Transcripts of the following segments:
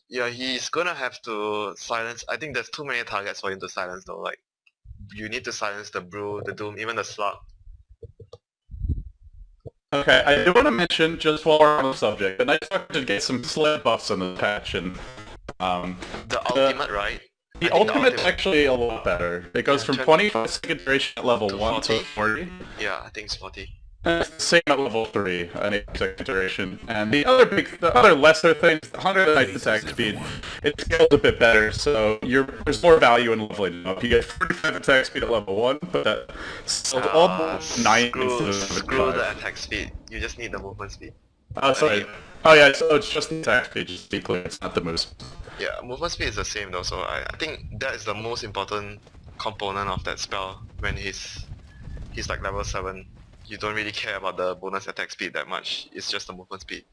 Yeah, he's gonna have to silence. I think there's too many targets for him to silence though. Like, you need to silence the Brew, the Doom, even the Slug. Okay, I do want to mention, just while we're on the subject, that I started to get some slight buffs in the patch, and The ultimate, right? the ultimate's actually a lot better. It goes from 25 second duration at level 1 to 40. Yeah, I think it's 40. And it's the same at level 3, an 8 second duration. And the other lesser things, the 100 knight attack speed, it scales a bit better, so there's more value in leveling up. You get 45 attack speed at level 1, but that sells almost 9 instead of 75. Screw the attack speed, you just need the movement speed. Oh, sorry. Oh yeah, so it's just the attack speed, just to be clear, it's not the moves. Yeah, movement speed is the same though, so I think that is the most important component of that spell when he's like level 7. You don't really care about the bonus attack speed that much, it's just the movement speed.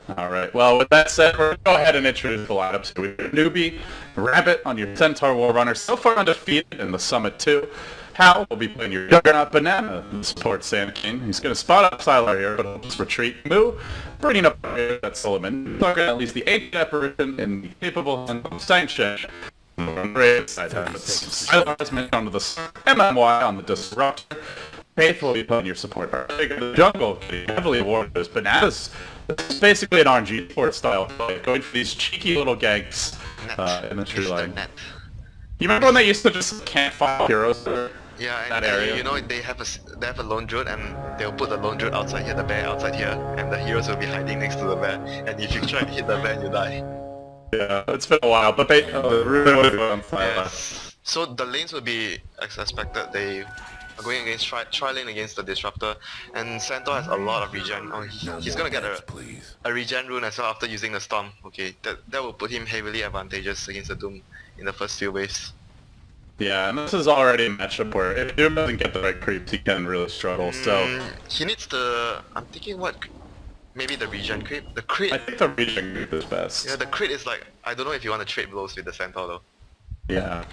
Alright, well with that said, we're going to go ahead and introduce the lineup. So we have Newbee, Rabbit on your Centaur Warrunner, so far undefeated in the Summit 2. Hal will be playing your Juggernaut Banana, the support Sand King. He's going to spot up Sylar here, but he'll just retreat. Moo, bringing up that Solomon. Target at least the 8th apparition in the capable hand of Sanchez. Sylar has mentioned onto the MMY on the Disruptor. Faith will be playing your support. The jungle heavily awarded those bananas. It's basically an RNG support style fight, going for these cheeky little ganks in the tree line. You remember when they used to just can't fight heroes? Yeah, and that area? you know they have a lone druid, and they'll put the lone druid outside here, the bear outside here, and the heroes will be hiding next to the bear. And if you try to hit the bear, you die. Yeah, it's been a while, but they really want to go on fire. Yes. So the lanes will be as expected. They are going against tri lane against the Disruptor, and Centaur has a lot of regen. Oh, he's gonna get a regen rune as well after using the Storm. Okay, that will put him heavily advantageous against the Doom in the first few waves. Yeah, and this is already a matchup where if Doom doesn't get the right creeps, he can really struggle, so... He needs the... I'm thinking what... Maybe the regen creep? The crit... I think the regen creep is best. Yeah, the crit is like... I don't know if you want to trade blows with the Centaur though. Yeah.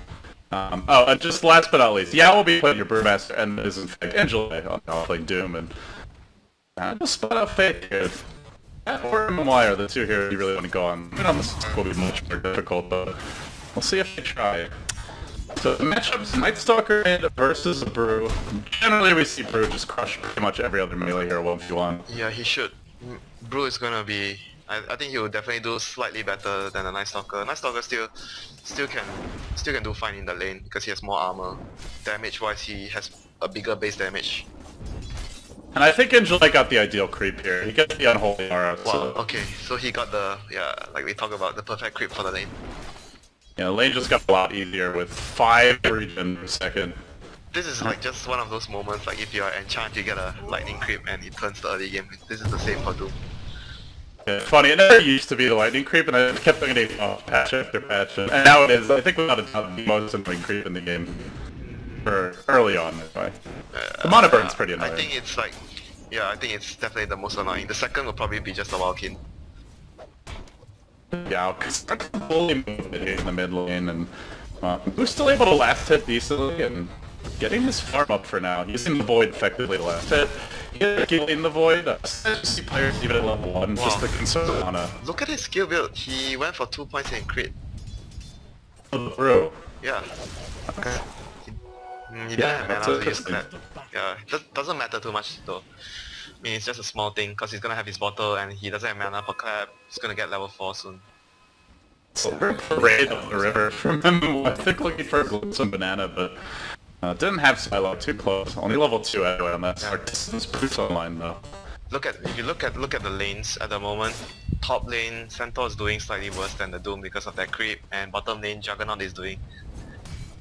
And just last but not least, yeah, we'll be playing your Brewmaster, and it is in fact Angela. I'll play Doom, and... just spot out Faith here. That or MMY are the two heroes you really want to go on. I mean, on this will be much more difficult, but we'll see if they try. So the matchup's Night Stalker versus a Brew. Generally we see Brew just crush pretty much every other melee hero 1v1. Yeah, he should. Brew is gonna be... I think he will definitely do slightly better than the Night Stalker. Night Stalker still can do fine in the lane because he has more armor. Damage wise, he has a bigger base damage. And I think Angela got the ideal creep here. He gets the Unholy Aura. Wow, So... okay, so he got the, like we talked about, the perfect creep for the lane. Yeah, lane just got a lot easier with 5 regen per second. This is like just one of those moments, like if you are enchant, you get a lightning creep and it turns the early game. This is the same for Doom. Yeah, funny, it never used to be the lightning creep, and I kept getting patch after patch, and now it is, I think without a doubt, the most annoying creep in the game. For early on, anyway. The Mana Burn's pretty annoying. I think it's like, yeah, I think it's definitely the most annoying. The second will probably be just the Wildkin. Yeah, because that's the bully move in the mid lane, and who's still able to last hit decently, and getting his farm up for now. Using the Void effectively to last hit. Killing the Void. See players even at level 1, just to conserve mana. Look at his skill build. He went for 2 points in crit. Bro. Yeah. Okay. He didn't have mana to use that. Yeah, doesn't matter too much though. I mean, it's just a small thing, because he's gonna have his bottle and he doesn't have mana for clap. He's gonna get level 4 soon. Parade up the river from him. I think looking for some banana, but didn't have Silo too close. Only level 2 anyway on that start. Distance proofs online though. If you look at the lanes at the moment, top lane Centaur is doing slightly worse than the Doom because of that creep, and bottom lane Juggernaut is doing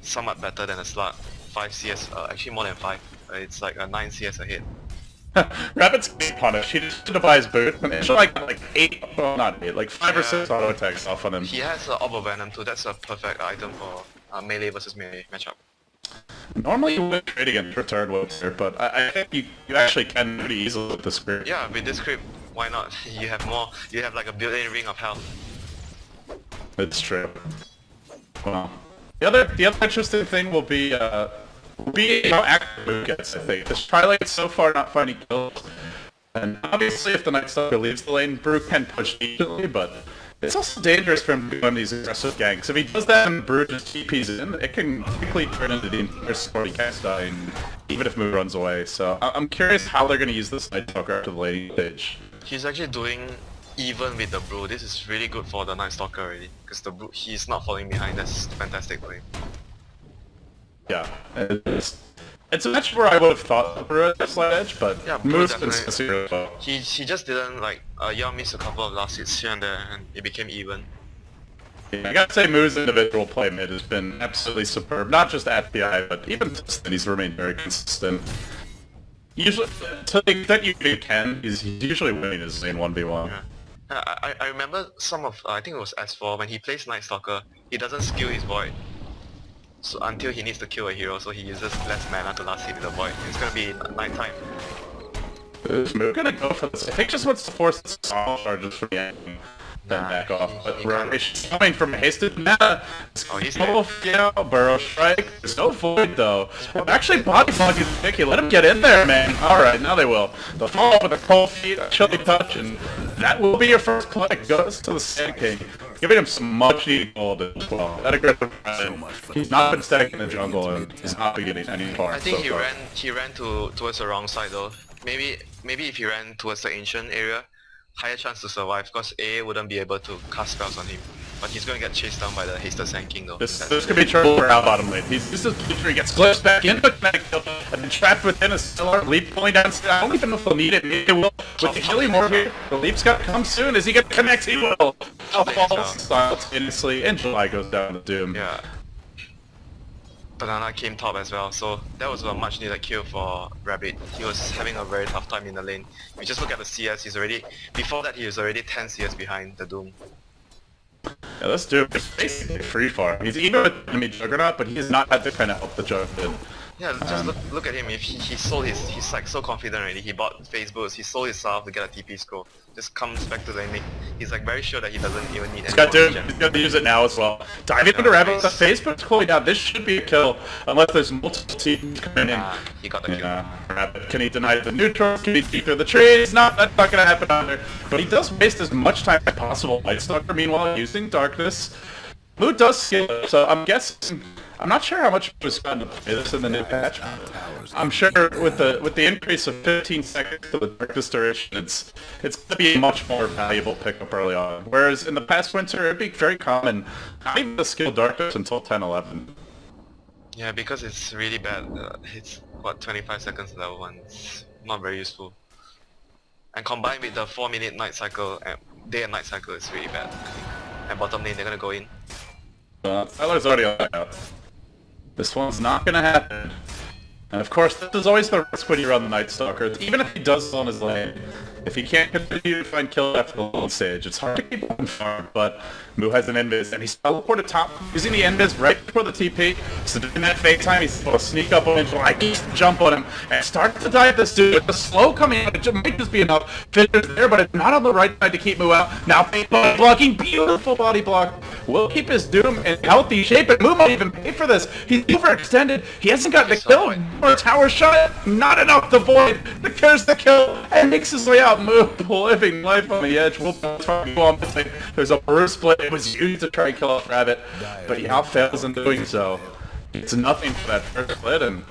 somewhat better than the Slug. 5 CS, actually more than 5. It's like a 9 CS ahead. Rabbit's getting punished. He just did buy his boot, and it's like 8, well not 8, like 5 or 6 auto attacks off on him. He has Orb of Venom too. That's a perfect item for melee versus melee matchup. Normally you would trade against Return Wizard, but I think you actually can pretty easily with this creep. Yeah, with this creep, why not? You have like a built-in ring of health. It's true. Well, the other interesting thing will be how active Moon gets, I think. This Tri-Lane so far not finding kills. And obviously if the Night Stalker leaves the lane, Brew can push decently, but It's also dangerous for him to go on these aggressive ganks. If he does that and Brute just TPs in, it can quickly turn into the entire story cast dying, even if Moo runs away. So I'm curious how they're going to use this Night Stalker after the laning stage. He's actually doing even with the Brew. This is really good for the Night Stalker already, because the Brew, he's not falling behind. That's fantastic play. Yeah, it's a match where I would have thought the Brew had a slight edge, but Yeah, Moo's been sincere well. He just didn't like Young missed a couple of last hits here and there, and it became even. Yeah, I gotta say Moo's individual play mid has been absolutely superb, not just at PI, but even since then he's remained very consistent. Usually, to the extent you can, he's usually winning his lane 1v1. Yeah. I remember some of, I think it was S4, when he plays Night Stalker, he doesn't skill his Void. So until he needs to kill a hero, so he uses less mana to last hit with the Void. It's gonna be night time. Is Moo gonna go for this? I think just wants to force the small charges from the end and then back off. But Rosh coming from hasted mana. Oh, he's yeah, Burrow Strike. There's no Void though. Actually, Body Block is picky. Let him get in there, man. Alright, now they will. They'll follow up with a cold feet, a chilly touch, and that will be your first click. Goes to the Sand King. Giving him some much needed gold as well. That aggressive run. He's not been static in the jungle and he's not been getting any farm. I think so he ran towards the wrong side though. Maybe if he ran towards the ancient area, higher chance to survive, because A wouldn't be able to cast spells on him. But he's gonna get chased down by the hasted Sand King though. This could be trouble for our bottom lane. He's just he gets glitched back into kinetic kill and then trapped within a stellar leap pulling down. I don't even know if they'll need it. Maybe they will. With the healing more here, the leap's got to come soon. Is he gonna connect? He will. Falls simultaneously, and July goes down to Doom. Yeah. Banana came top as well, so that was a much needed kill for Rabbit. He was having a very tough time in the lane. If you just look at the CS, before that he was already 10 CS behind the Doom. Yeah, this Doom is basically free farm. He's even with enemy Juggernaut, but he has not had to kind of help the Juggernaut. Yeah, just look at him. If he sold he's like so confident already. He bought phase boost, he sold his self to get a TP score. Just comes back to the enemy. He's like very sure that he doesn't even need any He's got to regen. he's got to use it now as well. Diving into Rabbit with a phase boost cooling down. This should be a kill, unless there's multiple teams coming in. He got the kill. Yeah, Rabbit. Can he deny the neutral? Can he beat through the trees? That's not gonna happen either. But he does waste as much time as possible. Night Stalker, meanwhile, using darkness. Moo does skill it, so I'm guessing. I'm not sure how much was gotten to play this in the new patch. I'm sure with the increase of 15 seconds to the darkness duration, it's gonna be a much more valuable pickup early on. Whereas in the past winter, it'd be very common not even to skill darkness until 10-11. Yeah, because it's really bad. It's what 25 seconds level 1. It's not very useful. And combined with the 4-minute night cycle, day and night cycle, it's really bad. And bottom lane, they're gonna go in. Tyler's already on out. This one's not gonna happen. And of course, this is always the risk when you run the Night Stalker. Even if he does on his lane, if he can't continue to find kills after the lone stage, it's hard to keep on farm, but Moo has an invis, and he's teleported top, using the invis right before the TP, so during that fake time, he's able to sneak up on Angel, jump on him, and start to dive this dude. With the slow coming out, it might just be enough. Finishers there, but it's not on the right side to keep Moo out. Now fake body blocking, beautiful body block. Will keep his Doom in healthy shape, and Moo might even pay for this. He's overextended, he hasn't gotten the kill. For a tower shot, not enough to Void. There's the kill, and makes his way out. Moo living life on the edge. Will go on missing. There's a burst split. It was used to try and kill off Rabbit, but he fails in doing so. It's nothing for that first split, and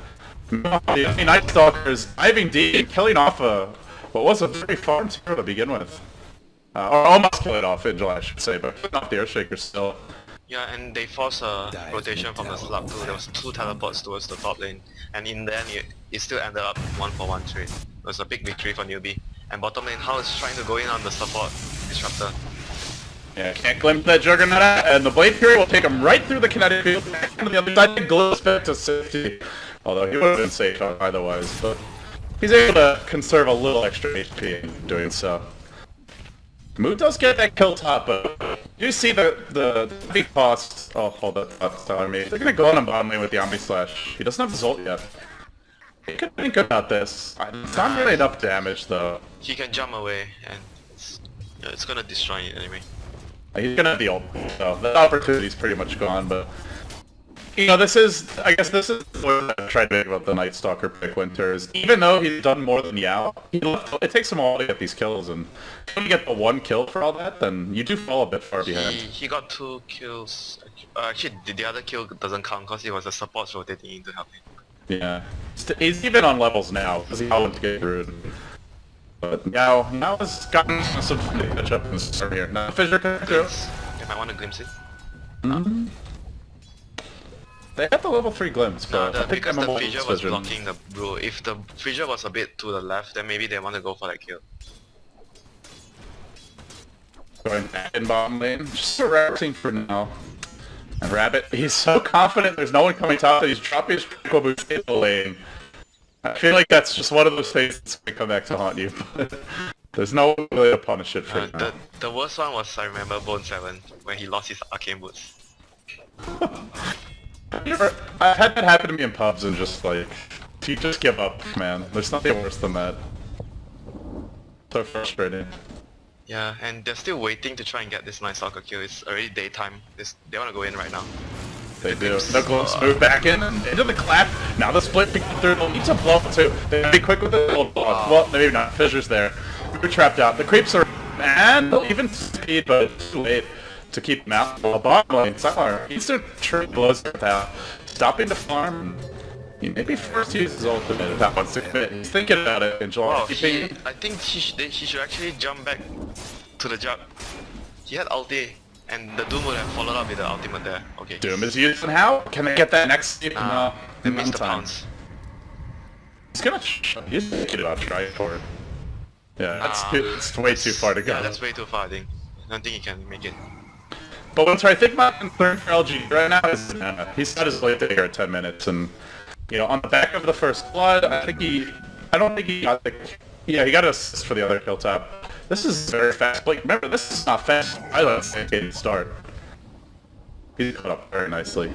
the Night Stalker is diving deep and killing off what was a very farmed hero to begin with. Or almost kill it off, Angel, I should say, but not the Earthshaker still. Yeah, and they forced a rotation from the slab too. There was 2 teleports towards the top lane, and in the end it still ended up 1-for-1 trade. It was a big victory for Newbee. And bottom lane, Hao is trying to go in on the support disruptor. Yeah, can't glimpse that Juggernaut, and the Blade Fury will take him right through the kinetic field, back to the other side, glows back to safety. Although he would have been safe otherwise, but he's able to conserve a little extra HP in doing so. Moo does get that kill top, but you see the big cost. Oh, hold that thought telling me. They're gonna go on a bottom lane with the Omni Slash. He doesn't have his ult yet. He could think about this. It's not really enough damage though. He can jump away, and it's gonna destroy it anyway. He's gonna have the ult, so that opportunity's pretty much gone, but You know, I guess this is what I tried to make about the Night Stalker pick Winter is even though he's done more than Yao, it takes him a while to get these kills, and when you get the one kill for all that, then you do fall a bit far behind. He got 2 kills. Actually, the other kill doesn't count because it was the supports rotating in to help him. Yeah. He's even on levels now, because he went to get rude. But Yao has gotten some fun to catch up in the start here. Now, Fissure can through. If I want to glimpse it. Mm-hmm. They had the level 3 glimpse, but I think because the MMO fissure was blocking the brew. If the fissure was a bit to the left, then maybe they want to go for that kill. Going back in bottom lane, just a Rabbit scene for now. And Rabbit, he's so confident there's no one coming top, he's dropping his critical boost in the lane. I feel like that's just one of those things that's going to come back to haunt you, but there's no way to punish it for now. The worst one was, I remember, Bone 7, when he lost his arcane boots. I've had that happen to me in pubs and just like, you just give up, man. There's nothing worse than that. So frustrating. Yeah, and they're still waiting to try and get this nice soccer kill. It's already daytime. They want to go in right now. They do. The glimpse move back in and into the clap. Now the split picking through. They'll need to blow too. They gotta be quick with the build block. Well, maybe not. Fissure's there. We're trapped out. The creeps are, and they'll even speed, but it's too late to keep them out. Well, bottom lane, Sylar, he's still trying to blow his out. Stopping to farm. He may be forced to use his ultimate if that wants to commit. He's thinking about it, and Wow, I think he should actually jump back to the jug. He had ulti, and the Doom would have followed up with the ultimate there. Okay. Doom is used, and how? Can they get that next? No, they missed the pounce. He's gonna. He's thinking about trying for it. Yeah, it's way too far to go. Yeah, that's way too far. I think. I don't think he can make it. But once I think my concern for LGD right now is he's got his late here at 10 minutes, and you know, on the back of the first blood, I don't think he got the. Yeah, he got an assist for the other kill tap. This is very fast. Like, remember, this is not fast. I let Sanke start. He caught up very nicely.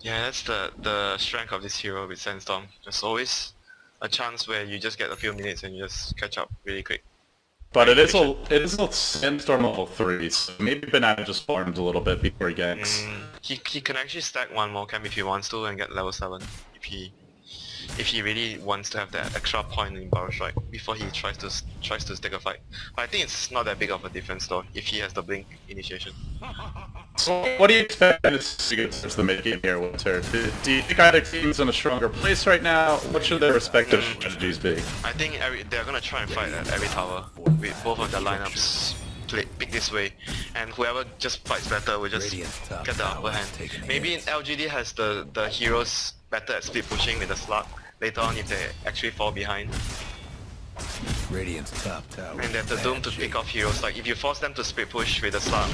Yeah, that's the strength of this hero with Sandstorm. There's always a chance where you just get a few minutes and you just catch up really quick. But it is a Sandstorm level 3, so maybe Banana just farmed a little bit before he gets. He can actually stack one more camp if he wants to and get level 7 if he really wants to have that extra point in Power Strike before he tries to take a fight. But I think it's not that big of a difference though if he has the blink initiation. So what do you expect to get towards the mid game here, Winter? Do you think either team's in a stronger place right now? What should their respective strategies be? I think they're gonna try and fight at every tower with both of their lineups pick this way, and whoever just fights better will just get the upper hand. Maybe LGD has the heroes better at split pushing with the slug later on if they actually fall behind. Radiant's top tower. And they have the Doom to pick off heroes. Like if you force them to split push with the slug,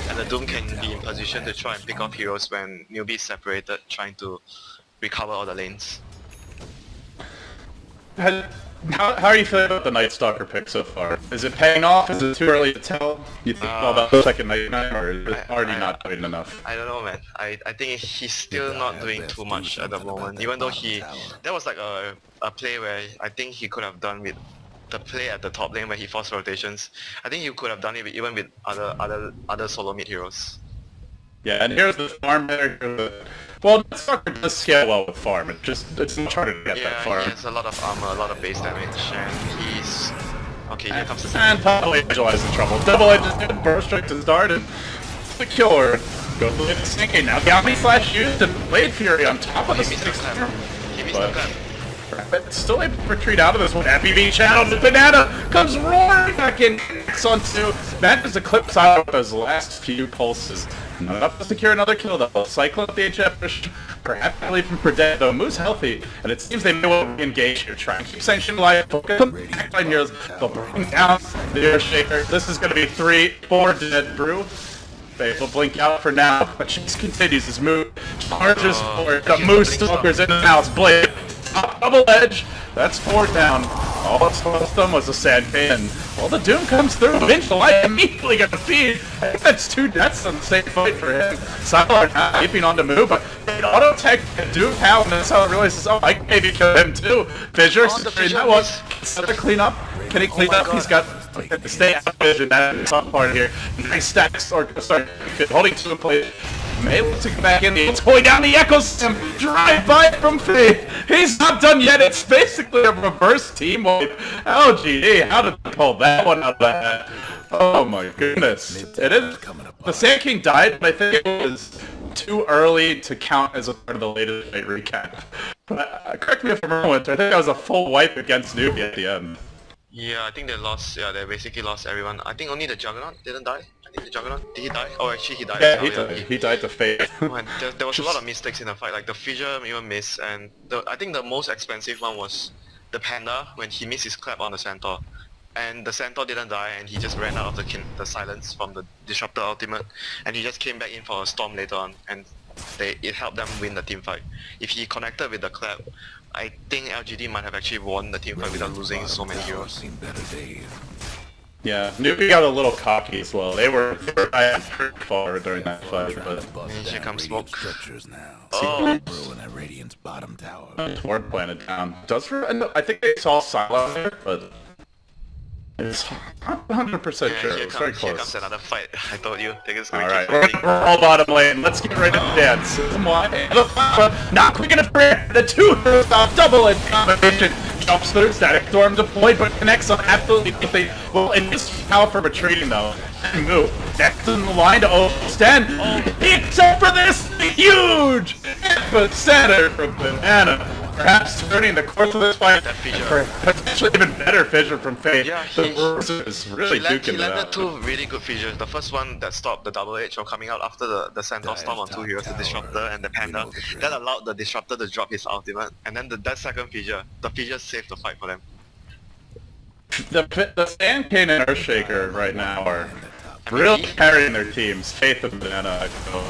and the Doom can be in position to try and pick off heroes when Newbee is separated, trying to recover all the lanes. How are you feeling about the Night Stalker pick so far? Is it paying off? Is it too early to tell? You think about the second Night Knight, or is it already not doing enough? I don't know, man. I think he's still not doing too much at the moment. Even though that was like a play where I think he could have done with the play at the top lane where he forced rotations. I think he could have done it even with other solo mid heroes. Yeah, and here's the farm there. Well, Night Stalker does scale well with farm. It's much harder to get that farm. Yeah, he has a lot of armor, a lot of base damage, and he's... Okay, here comes the... And Double Angel is in trouble. Double Edge is good, burst strike to start, and the killer. Go for the sinking. Now Gami slash used and Blade Fury on top of the 6. He missed the clap. But still able to retreat out of this one. Happy being shadowed, the Banana comes roaring back in. Next on 2. That is eclipse out of those last few pulses. Not enough to secure another kill though. Cyclone at the HF, perhaps leave him for dead though. Moose healthy, and it seems they may well re-engage here. Try and keep Sanction alive. Focus on the backline heroes. They'll bring down the Earthshaker. This is going to be 3-4 dead Brew. They will blink out for now, but Chase continues his move. Charges forward. The Moose Stalkers in the house. Blade. Double Edge. That's 4 down. All that's left them was a Sand Cannon. Well, the Doom comes through. Eventually, immediately got the feed. I think that's 2 deaths on the same fight for him. Sylar not keeping on to move, but it auto-tech Doom out, and that's how it realizes, oh, I can maybe kill him too. Fissure, that one. Another cleanup. Can he clean up? He's got to stay out of vision. That is top part here. Nice stacks, or sorry, holding 2 in play. May looks to come back in. It's going down the Echo Sim. Drive by from Faith. He's not done yet. It's basically a reverse team wipe. LGD, how did they pull that one out of the hat? Oh my goodness. It is. The Sand King died, but I think it was too early to count as a part of the latest fight recap. But correct me if I'm wrong, I think that was a full wipe against Newbee at the end. Yeah, I think they lost. Yeah, they basically lost everyone. I think only the Juggernaut didn't die. I think the Juggernaut, did he die? Oh, actually he died. Yeah, now, he died to Fate. Man, there was a lot of mistakes in the fight. Like the Fissure even missed, and I think the most expensive one was the Panda when he missed his clap on the Centaur. And the Centaur didn't die, and he just ran out of the silence from the Disruptor ultimate, and he just came back in for a Storm later on, and it helped them win the team fight. If he connected with the clap, I think LGD might have actually won the team fight without losing so many heroes. Yeah, Newbee got a little cocky as well. They were far during that fight, but And here comes Smoke. oh, Radiant's bottom tower. Ward planted down. I think they saw Silo there, but it's not 100% Yeah, sure. It was very here comes close. another fight. I told you, they're just gonna Alright, keep we're fighting. all bottom lane. Let's get ready to dance. Not quick enough for the two double in combination. Jumps through, static storm deployed, but connects on absolutely nothing. Well, it is power for retreating though. And move. Next in the line to overstand. Except for this huge epicenter from Banana. Perhaps turning the course of this fight That Fissure. for potentially even better Fissure from Fate. Yeah, The he- versus really He duking it landed out. two really good Fissures. The first one that stopped the double edge from coming out after the Centaur Storm on two heroes, the Disruptor and the Panda. That allowed the Disruptor to drop his ultimate. And then that second Fissure, the Fissure saved the fight for them. The Sand King and Earthshaker right now are really carrying their teams. Faith and Banana, I feel.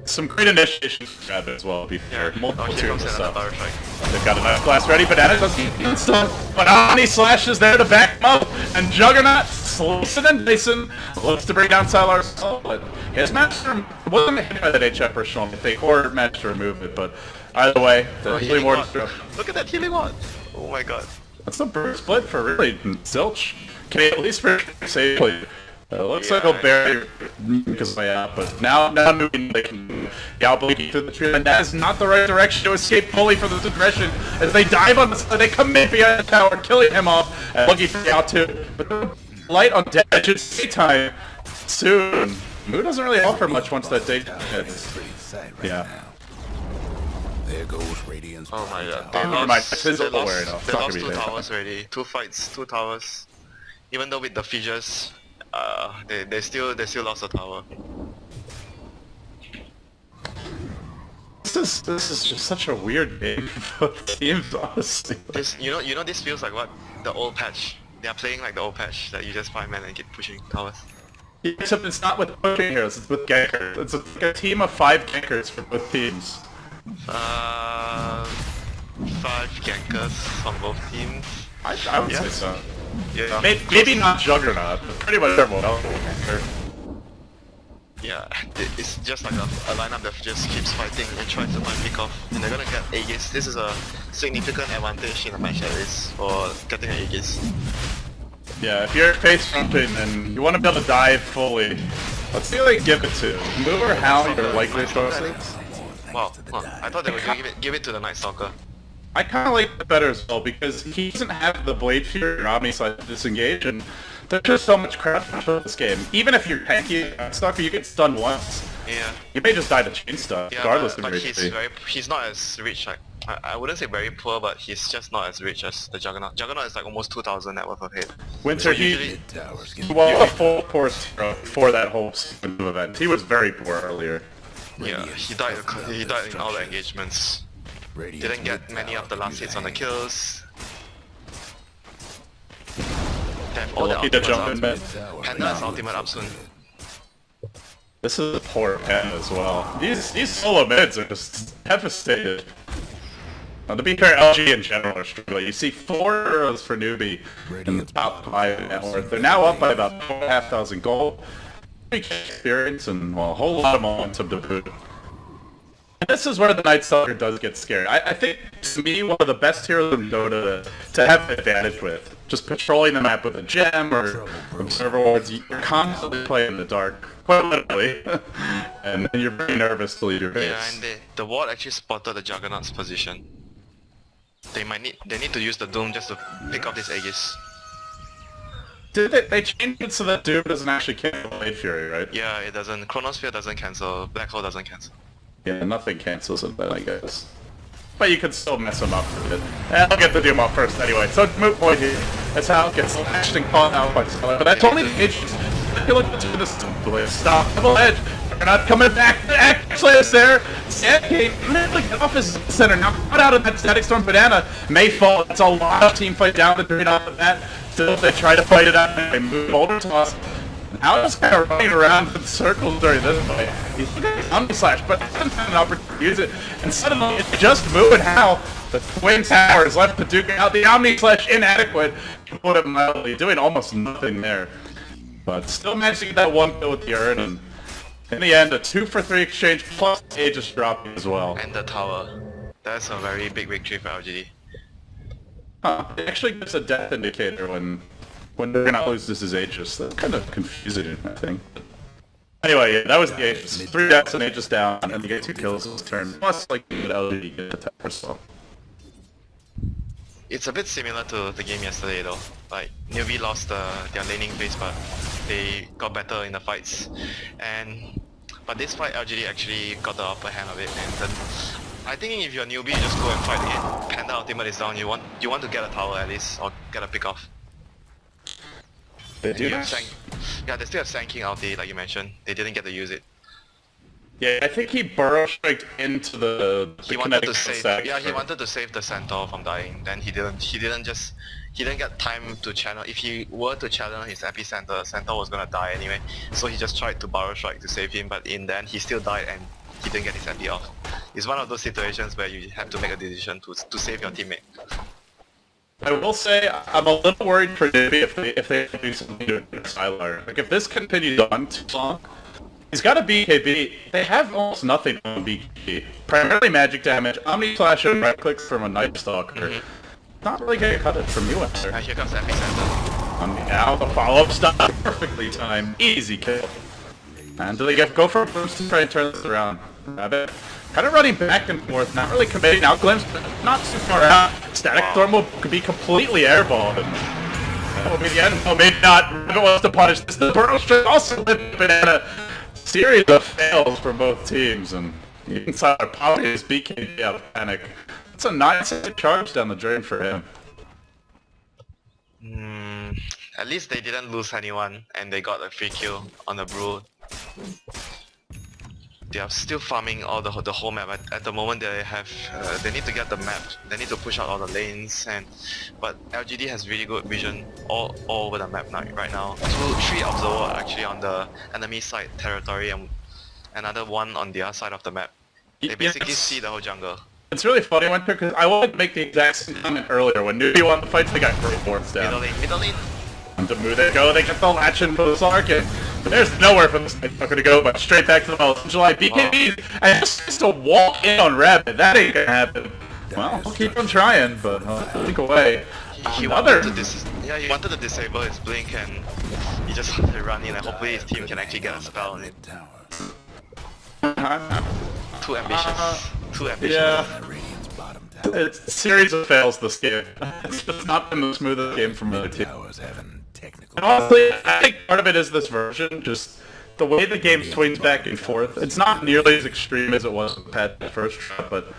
Some great initiation grab as well, to be fair. Multiple here teams comes and another stuff. power strike. They've got enough blast ready. Banana doesn't stuff, but Omni Slash is there to back him up. And Juggernaut slicing and dicing looks to bring down Sylar's soul, but his master wasn't hit by that HF or Sean, I think, or managed to remove it, but either way, there's really Healing more ward. to Look at that healing ward! Oh my god. That's a bird split for really Zilch. Can he at least for safely? It looks like he'll bury because but now Newbee, they can outblink through the tree, and that is not the right direction to escape fully from this aggression. As they dive on the side, they commit behind the tower, killing him off, and looking for the out too. But the light on deck, it's daytime soon. Moo doesn't really offer much once that day hits. Yeah. There goes Radiant's Oh my god. Oh, never mind. It's his They other way now. It's they not lost gonna be two there. towers already. Two fights, two towers. Even though with the Fissures, they still lost the tower. This is just such a weird game for both teams, honestly. This you know this feels like what? The old patch. They are playing like the old patch that you just 5-man and keep pushing towers. Except it's not with pushing heroes, it's with gankers. It's like a team of 5 gankers for both teams. 5 gankers on both teams. I would say Yeah. so. Yeah. Maybe not Juggernaut, but pretty much everyone else will ganker. Yeah, it's just like a lineup that just keeps fighting and tries to find pick off, and they're gonna get Aegis. This is a significant advantage in a match like this for getting an Aegis. Yeah, if you're face jumping and you want to be able to dive fully, let's see who they give it to. Moo or Hal, your likely choices? Wow, I thought they were gonna give it to the Night Stalker. I kind of like it better as well because he doesn't have the Blade Fear or Omni Side to disengage, and there's just so much crap for this game. Even if you're tanky Stalker, you get stunned once. Yeah. You may just die to chain stuff, Yeah, regardless but of your he's HP. he's not as rich. Like I wouldn't say very poor, but he's just not as rich as the Juggernaut. Juggernaut is like almost 2,000 net worth of hit. Winter, So usually- towers he was a full poor hero for that whole sequence of events. He was very poor earlier. Yeah, he died in all the engagements. Didn't get many of the last hits on the kills. They have all the Lucky to ultimates jump in out. mid. Panda has ultimate up soon. This is a poor pen as well. These solo mids are just devastated. Now, to be fair, LG in general are struggling. You see 4 arrows for Newbee in the top 5 net worth. They're now up by about 4,500 gold. Big experience and well, a whole lot of momentum to boot. And this is where the Night Stalker does get scary. I think, to me, one of the best heroes in Dota to have an advantage with. Just patrolling the map with a gem or observer wards, you're constantly playing in the dark. quite literally. And then you're very nervous to leave your base. Yeah, and the ward actually spotted the Juggernaut's position. They need to use the Doom just to pick off this Aegis. Did they changed it so that Doom doesn't actually cancel Blade Fury, right? Yeah, it doesn't. Chronosphere doesn't cancel. Black Hole doesn't cancel. Yeah, nothing cancels it, I guess. But you can still mess them up a bit. I'll get the Doom off first anyway. So moot point here. That's how it gets lashed and caught out by Stellar. But that's only the agents. You look to the stop. Double edge. We're not coming back. Actually, it's there. Sand came like off his center. Now cut out of that Static Storm Banana. May fall. That's a lot of team fight down the drain off of that. Still, they try to fight it out. They move Boulder Toss. Now he's kind of running around in circles during this fight. He's looking at Omni Slash, but hasn't had an opportunity to use it. And suddenly it's just moving how the Twin Towers left to duke out. The Omni Slash inadequate, to put it mildly, doing almost nothing there. But still managed to get that one kill with the Urn, and in the end, a 2-for-3 exchange plus Aegis dropping as well. And the tower. That's a very big victory for LGD. Huh. It actually gives a death indicator when they're gonna lose this is Aegis. That's kind of confusing, I think. Anyway, yeah, that was the Aegis. 3 deaths and Aegis down, and they get 2 kills this turn. Plus, like, the LGD get the tower, so. It's a bit similar to the game yesterday though. Like, Newbee lost their laning phase, but they got better in the fights. But this fight, LGD actually got the upper hand of it. And then, I think if you're Newbee, you just go and fight again. Panda ultimate is down. You want to get a tower at least, or get a pick off. They do Yeah, they still have Sand King ulti, like you mentioned. They didn't get to use it. Yeah, I think he burrow striked into the He wanted to kinetic save. stack Yeah, he for- wanted to save the Centaur from dying. Then he didn't get time to channel. If he were to channel his epicenter, Centaur was gonna die anyway. So he just tried to burrow strike to save him, but in the end he still died and he didn't get his epi off. It's one of those situations where you have to make a decision to save your teammate. I will say, I'm a little worried for Newbee if they do something to Sylar. Like, if this continues on too long, he's got a BKB. They have almost nothing on BKB. Primarily magic damage, Omni Slash and right clicks from a Night Stalker. Not really gonna cut it from you out there. Here comes the epicenter. Now the follow-up stop, perfectly timed, easy kill. And do they go for a boost to try and turn this around? Rabbit. Kind of running back and forth, not really committing. Now Glimpse, not too far out. Static Storm could be completely airballed. And that will be the end. Oh, maybe not. Rabbit wants to punish this. The Burrow Strike also with Banana. Series of fails for both teams, and the insider popping his BKB out of panic. It's a nice charge down the drain for him. At least they didn't lose anyone, and they got a free kill on the Brood. They are still farming all the whole map. At the moment, they need to get the map. They need to push out all the lanes, but LGD has really good vision all over the map right now. 3 observers actually on the enemy side territory, and another one on the other side of the map. They basically see the whole jungle. It's really funny, Winter, because I wanted to make the exact same comment earlier. When Newbee won the fights, they got great boards down. Middle lane. And to move they go, they get the latch in for the Sarkin. But there's nowhere for this not gonna go, but straight back to the Middle. July BKB, and just to walk in on Rabbit, that ain't gonna happen. Well, I'll keep on trying, but I'll think away. He wanted to disable his blink, and he just wanted to run in, and hopefully his team can actually get a spell on it. Too ambitious. Too ambitious. Yeah. It's a series of fails this game. It's just not been the smoothest game from the team. And honestly, I think part of it is this version, just the way the game swings back and forth. It's not nearly as extreme as it was with the first trap, but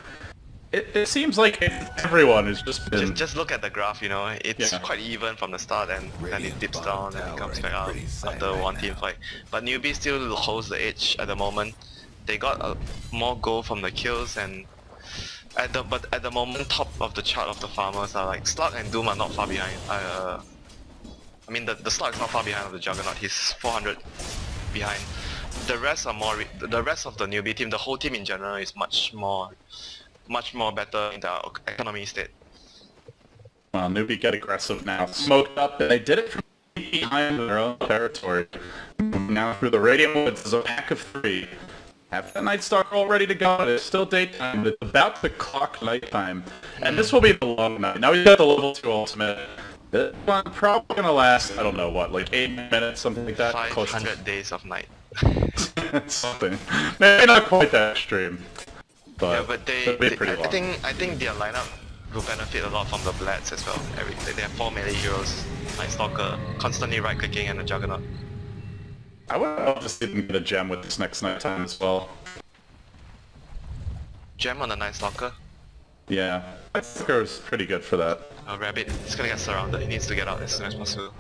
it seems like everyone has just been... Just look at the graph, you know, it's quite even from the start, and then it dips down and it comes back up after one team fight. But Newbee still holds the edge at the moment. They got more gold from the kills, and at the moment, top of the chart of the farmers are like Slug and Doom are not far behind. I mean the Slug is not far behind of the Juggernaut. He's 400 behind. The rest are more. The rest of the Newbee team, the whole team in general, is much more better in their economy state. Well, Newbee get aggressive now. Smoked up, and they did it from behind their own territory. Now through the Radiant Woods is a pack of 3. Have the Night Stalker all ready to go. It's still daytime. It's about to clock nighttime. And this will be the long night. Now we've got the level 2 ultimate. This one probably gonna last, I don't know what, like 8 minutes, something like that. 500 days of night. Something. Maybe not quite that extreme. But, Yeah, but it'll be pretty long. I think their lineup will benefit a lot from the Blades as well. They have 4 melee heroes, Night Stalker, constantly right clicking, and a Juggernaut. I would love to see them get a gem with this next night time as well. Gem on the Night Stalker. Yeah, Night Stalker is pretty good for that. Rabbit, he's gonna get surrounded. He needs to get out as soon as possible.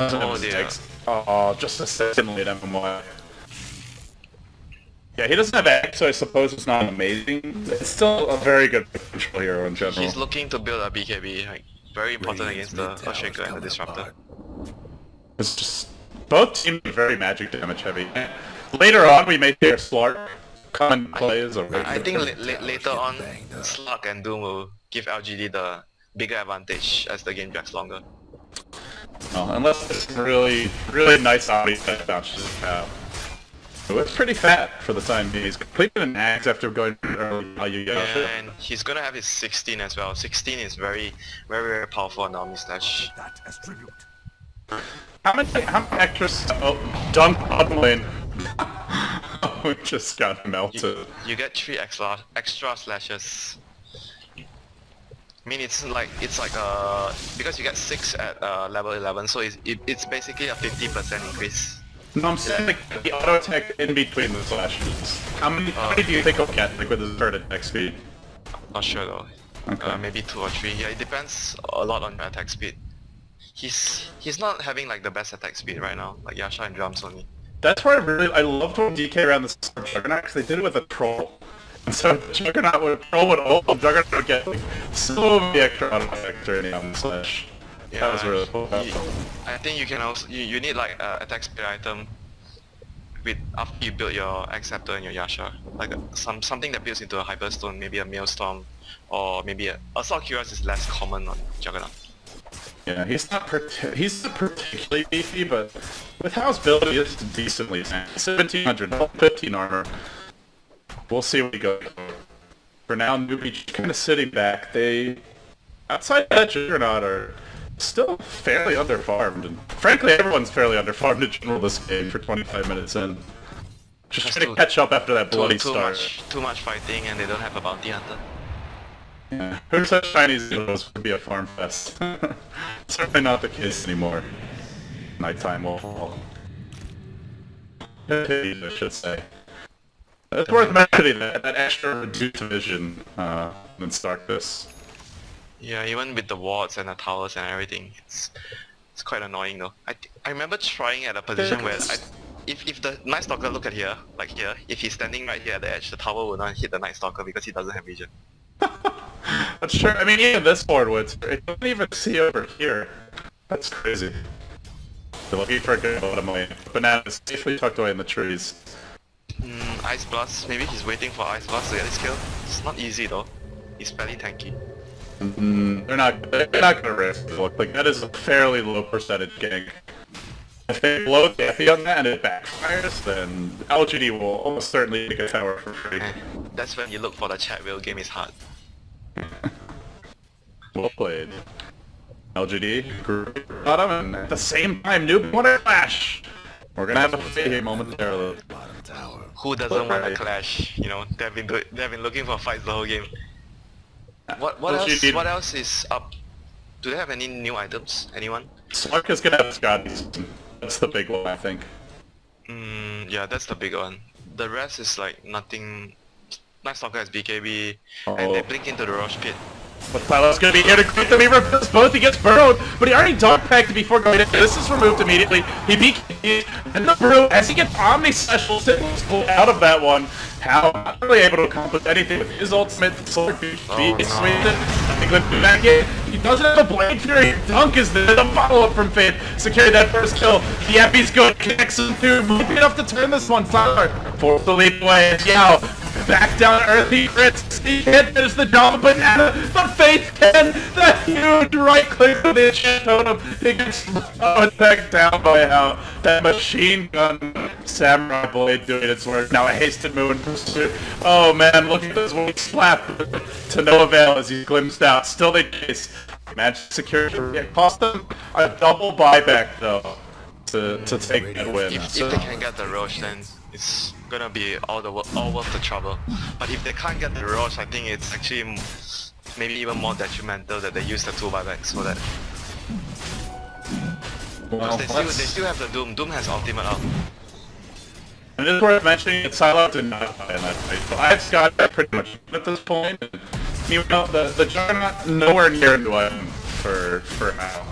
Oh dear. Oh, just a second late MMY. Yeah, he doesn't have X, so I suppose it's not amazing. It's still a very good control hero in general. He's looking to build a BKB, like, very important against the Earthshaker and the Disruptor. It's just... both teams are very magic damage heavy. Later on, we may see our Slark come and play as a regular. I think later on, Slug and Doom will give LGD the bigger advantage as the game drags longer. Well, unless it's really, really nice audio that bounces out. It looks pretty fat for the time being. He's completed an axe after going early value. Yeah, and he's gonna have his 16 as well. 16 is very, very, very powerful on Army Slash. How many extras? Oh, dunk on lane. Oh, it just got melted. You get 3 extra slashes. I mean, it's like because you get 6 at level 11, so it's basically a 50% increase. No, I'm saying like the auto attack in between the slashes. How many do you think he'll get like with his third attack speed? Not sure though. Okay. Maybe 2 or 3. Yeah, it depends a lot on your attack speed. He's not having like the best attack speed right now, like Yasha and Drums only. That's why I loved when DK ran the Juggernaut because they did it with a troll. And so the Juggernaut would troll would ult, Juggernaut would get like so many extra auto attacks during the slash. Yeah, that was really cool. I think you can also you need like attack speed item with after you build your Acceptor and your Yasha, like something that builds into a Hyperstone, maybe a Maelstrom, or maybe Assault Cuirass is less common on Juggernaut. Yeah, he's not particularly beefy, but with how his build he is decently tanky. 1700, 15 armor. We'll see what he goes for. For now, Newbee just kind of sitting back. They, outside that Juggernaut, are still fairly underfarmed, and frankly, everyone's fairly underfarmed in general this game for 25 minutes in. Just trying to catch up after that bloody start. Too much fighting, and they don't have a bounty hunter. Yeah, who said Chinese noodles would be a farm fest? Certainly not the case anymore. Nighttime will fall. I should say. It's worth mentioning that extra reduced vision in Starkness. Yeah, even with the wards and the towers and everything, it's quite annoying though. I remember trying at a position where if the Night Stalker look at here, like here, if he's standing right here at the edge, the tower will not hit the Night Stalker because he doesn't have vision. That's true. I mean, even this board would. It doesn't even see over here. That's crazy. They're looking for a good bottom lane. Banana is safely tucked away in the trees. Ice Blast. Maybe he's waiting for Ice Blast to get his kill. It's not easy though. He's fairly tanky. They're not gonna risk it. Look, like that is a fairly low percentage gank. If they blow Deathy on that and it backfires, then LGD will almost certainly take a tower for free. That's when you look for the chat wheel. Game is hard. Well played. LGD, group bottom, and at the same time, Newbee want a clash! We're gonna have a fight here momentarily. Who doesn't want a clash? You know, they've been looking for fights the whole game. What else is up? Do they have any new items? Anyone? Slark is gonna have Scotty's. That's the big one, I think. Yeah, that's the big one. The rest is like nothing. Night Stalker has BKB, and they blink into the Roche Pit. But Silo's gonna be here to greet them. He reveals both. He gets burrowed, but he already dogpacked before going in. This is removed immediately. He BKB'd, and the brew, as he gets Omni Special, Signals pulled out of that one. How not really able to accomplish anything with his ultimate. Solar BKB is swinging. Back in. He doesn't have a Blade Fury. Dunk is there. The follow-up from Fate. Secure that first kill. The Epi's good. Connects him through. Moving enough to turn this one. Siler forced to leap away. Yao. Back down to earth, he crits. He can't finish the job of Banana, but Faith can. The huge right click with the enchant totem. He gets attacked down by how that machine gun samurai blade doing its work. Now a hasted move in pursuit. Oh man, look at this weak slap to no avail as he's glimpsed out. Still they chase. Magic security. It cost them a double buyback though. to take that win. If they can get the Roche, then it's gonna be all worth the trouble. But if they can't get the Roche, I think it's actually maybe even more detrimental that they use the 2 buybacks for that. Well, Because they still have the Doom. Doom has ultimate out. And it's worth mentioning that Silo did not die in that fight. So I've got that pretty much at this point. And, you know, the Juggernaut nowhere near the one for now.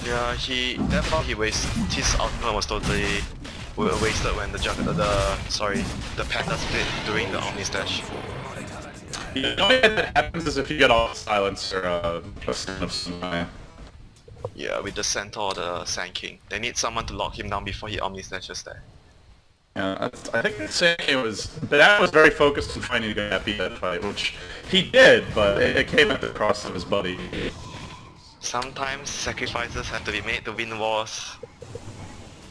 Yeah, that part his ultimate was totally wasted when the Panda split during the Omni Stash. The only way that happens is if you get off silence or a stun of some kind. Yeah, with the Centaur or the Sand King. They need someone to lock him down before he Omni Stashes there. Yeah, I think the Sand King was very focused on finding a guy that beat that fight, which he did, but it came at the cost of his buddy. Sometimes sacrifices have to be made to win wars.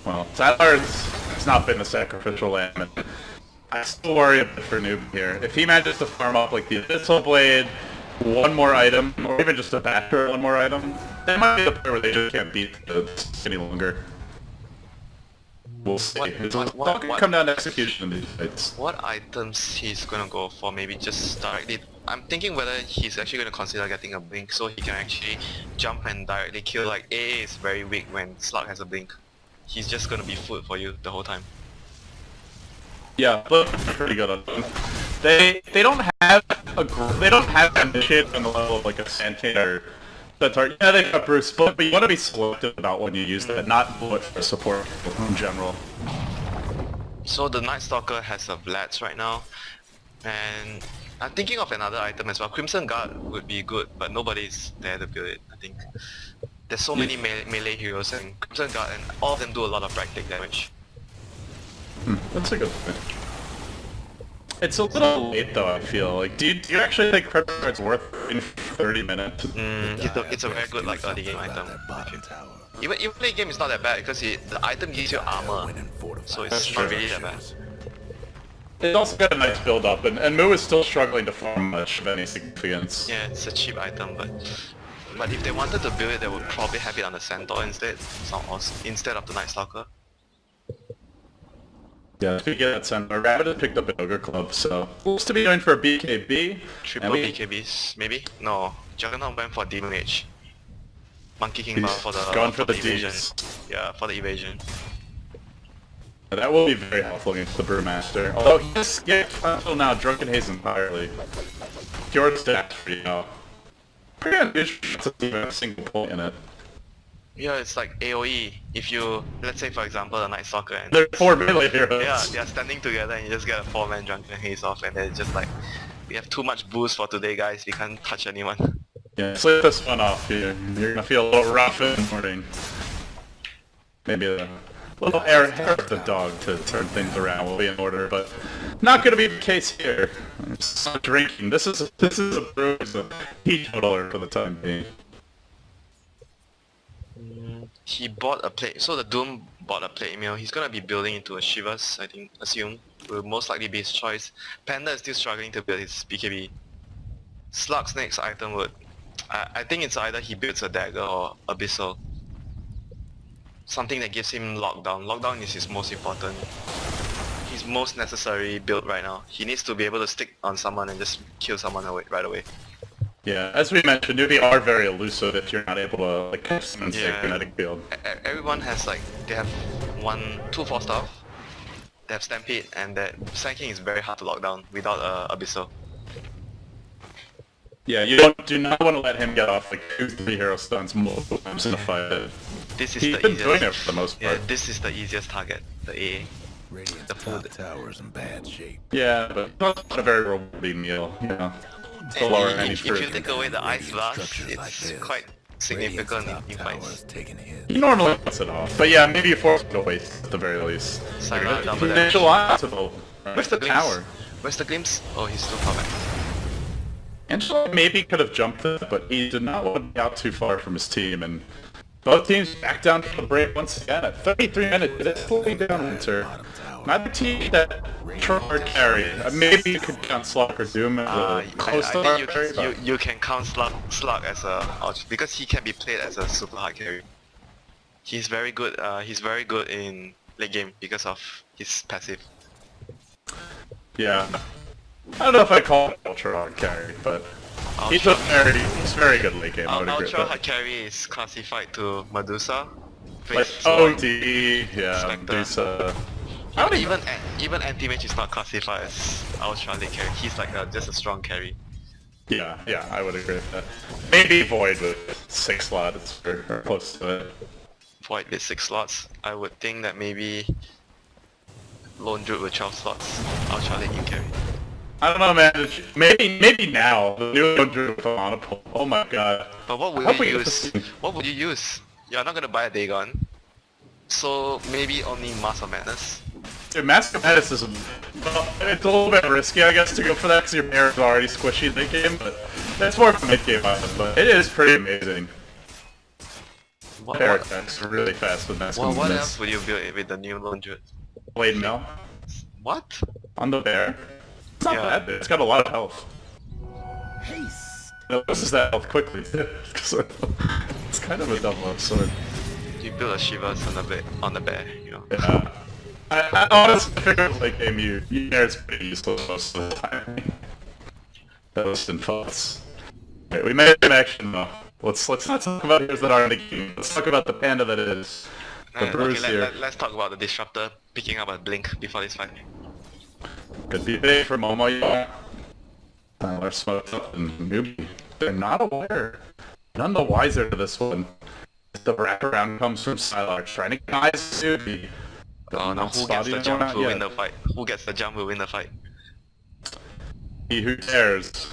Well, Sadler's not been a sacrificial lamb, and I still worry a bit for Newbee here. If he manages to farm up like the Abyssal Blade, one more item, or even just a Basher one more item, that might be the point where they just can't beat this any longer. We'll see. It's all gonna come down to execution in these fights. What items he's gonna go for? Maybe just directly... I'm thinking whether he's actually gonna consider getting a blink so he can actually jump and directly kill. Like AA is very weak when Slug has a blink. He's just gonna be food for you the whole time. Yeah, but they're pretty good on them. They don't have initiate on the level of like a Santane or Centaur. Yeah, they got Bruce, but you want to be selective about when you use that, not bullet for support in general. So the Night Stalker has a Vlads right now, and I'm thinking of another item as well. Crimson Guard would be good, but nobody's there to build it, I think. There's so many melee heroes and Crimson Guard, and all of them do a lot of right click damage. That's a good point. It's a little late though, I feel. Like, do you actually think Crimson Guard's worth in 30 minutes? It's a very good like early game item. Even late game is not that bad because the item gives you armor, so it's not really that bad. It's also got a nice build up, and Moo is still struggling to farm much of any significance. Yeah, it's a cheap item, but if they wanted to build it, they would probably have it on the Centaur instead of the Night Stalker. Yeah, if you get that Centaur, Rabbit has picked up an Ogre Club, so looks to be going for a BKB. Triple BKBs, maybe? No, Juggernaut went for Demon Mage. Monkey King Bar for the evasion. Yeah, for the evasion. That will be very helpful against the Brewmaster. Although he has skipped until now Drunken Haze entirely. Pure stats for you know. Pretty unusual to even a single point in it. Yeah, it's like AoE. If you, let's say for example, the Night Stalker and... They're 4 melee heroes. Yeah, they're standing together and you just get a 4-man Drunken Haze off and then it's just like, we have too much boost for today guys, we can't touch anyone. Yeah, sleep this one off here. You're gonna feel a little rough in the morning. Maybe a little hair of the dog to turn things around will be in order, but not gonna be the case here. It's not drinking. This is a brew, it's a teetotaler for the time being. He bought a plate, so the Doom bought a plate meal. He's gonna be building into a Shivas, I think, assume. Will most likely be his choice. Panda is still struggling to build his BKB. Slug's next item would... I think it's either he builds a dagger or Abyssal. Something that gives him lockdown. Lockdown is his most important, his most necessary build right now. He needs to be able to stick on someone and just kill someone right away. Yeah, as we mentioned, Newbee are very elusive if you're not able to like catch them in kinetic field. Everyone has like, they have 2 4-star, they have Stampede, and that Sand King is very hard to lock down without Abyssal. Yeah, you do not want to let him get off like 2-3 hero stuns multiple times in a fight. He's been doing it for the most part. Yeah, this is the easiest target, the AA. The top tower's in bad shape. Yeah, but it's not a very rewarding meal, you know. It's the lower hanging fruit. If you take away the Ice Blast, it's quite significant in fights. He normally puts it off, but yeah, maybe you force it to waste at the very least. Sayonara double damage. Initial Occidental. Where's the glimpse? tower? Where's the glimpse? Oh, he's still far back. Angelo maybe could have jumped it, but he did not want to be out too far from his team, and both teams back down to the break once again at 33 minutes. It's pulling down Winter. Neither team that hard carry. Maybe you could count Slug or Doom as a close to hard carry. You can count Slug as a because he can be played as a super hard carry. He's very good. He's very good in late game because of his passive. Yeah. I don't know if I call it ultra hard carry, but he's very good late game. I would agree with Ultra that. hard carry is classified to Medusa. Like Face OD, Sword, yeah, Spectre. Medusa. Even anti-mage is not classified as ultra late carry. He's like just a strong carry. Yeah, I would agree with that. Maybe Void with 6 slots or close to it. Void with 6 slots. I would think that maybe Lone Druid with 12 slots. Ultra late you carry. I don't know, man. Maybe now the new Andrew with a monopole. Oh my god. But what would Hope you we get use? to see- What would you use? You're not gonna buy a Dagon. So maybe only Master Madness. Dude, Master Madness is well, it's a little bit risky, I guess, to go for that because your mirror is already squishy in the game, but that's more of a mid-game item. But it is pretty amazing. What, Pair what, attacks really fast with Master what Madness. else would you build with the new Lone Druid? Blade Mill What? on the bear. It's not Yeah. bad. It's got a lot of health. Haste. It loses that health quickly too. So it's kind of a double-edged sword. You build a Shivas on the bear, you know. Yeah. I honestly figure like game you it's pretty useless most of the time. Those and thoughts. Right, we made an action though. Let's not talk about heroes that aren't in the game. Let's talk about the panda that is. The Bruce Okay, here. let's talk about the Disruptor picking up a Blink before this fight. Could be big for Momo. Yeah. Tyler smoked up and Newbee. They're not aware. None the wiser to this one. The wraparound comes from Sylar trying to guide Newbee. Oh no, who gets the jump will win the fight? Who gets the jump will win the fight. He who dares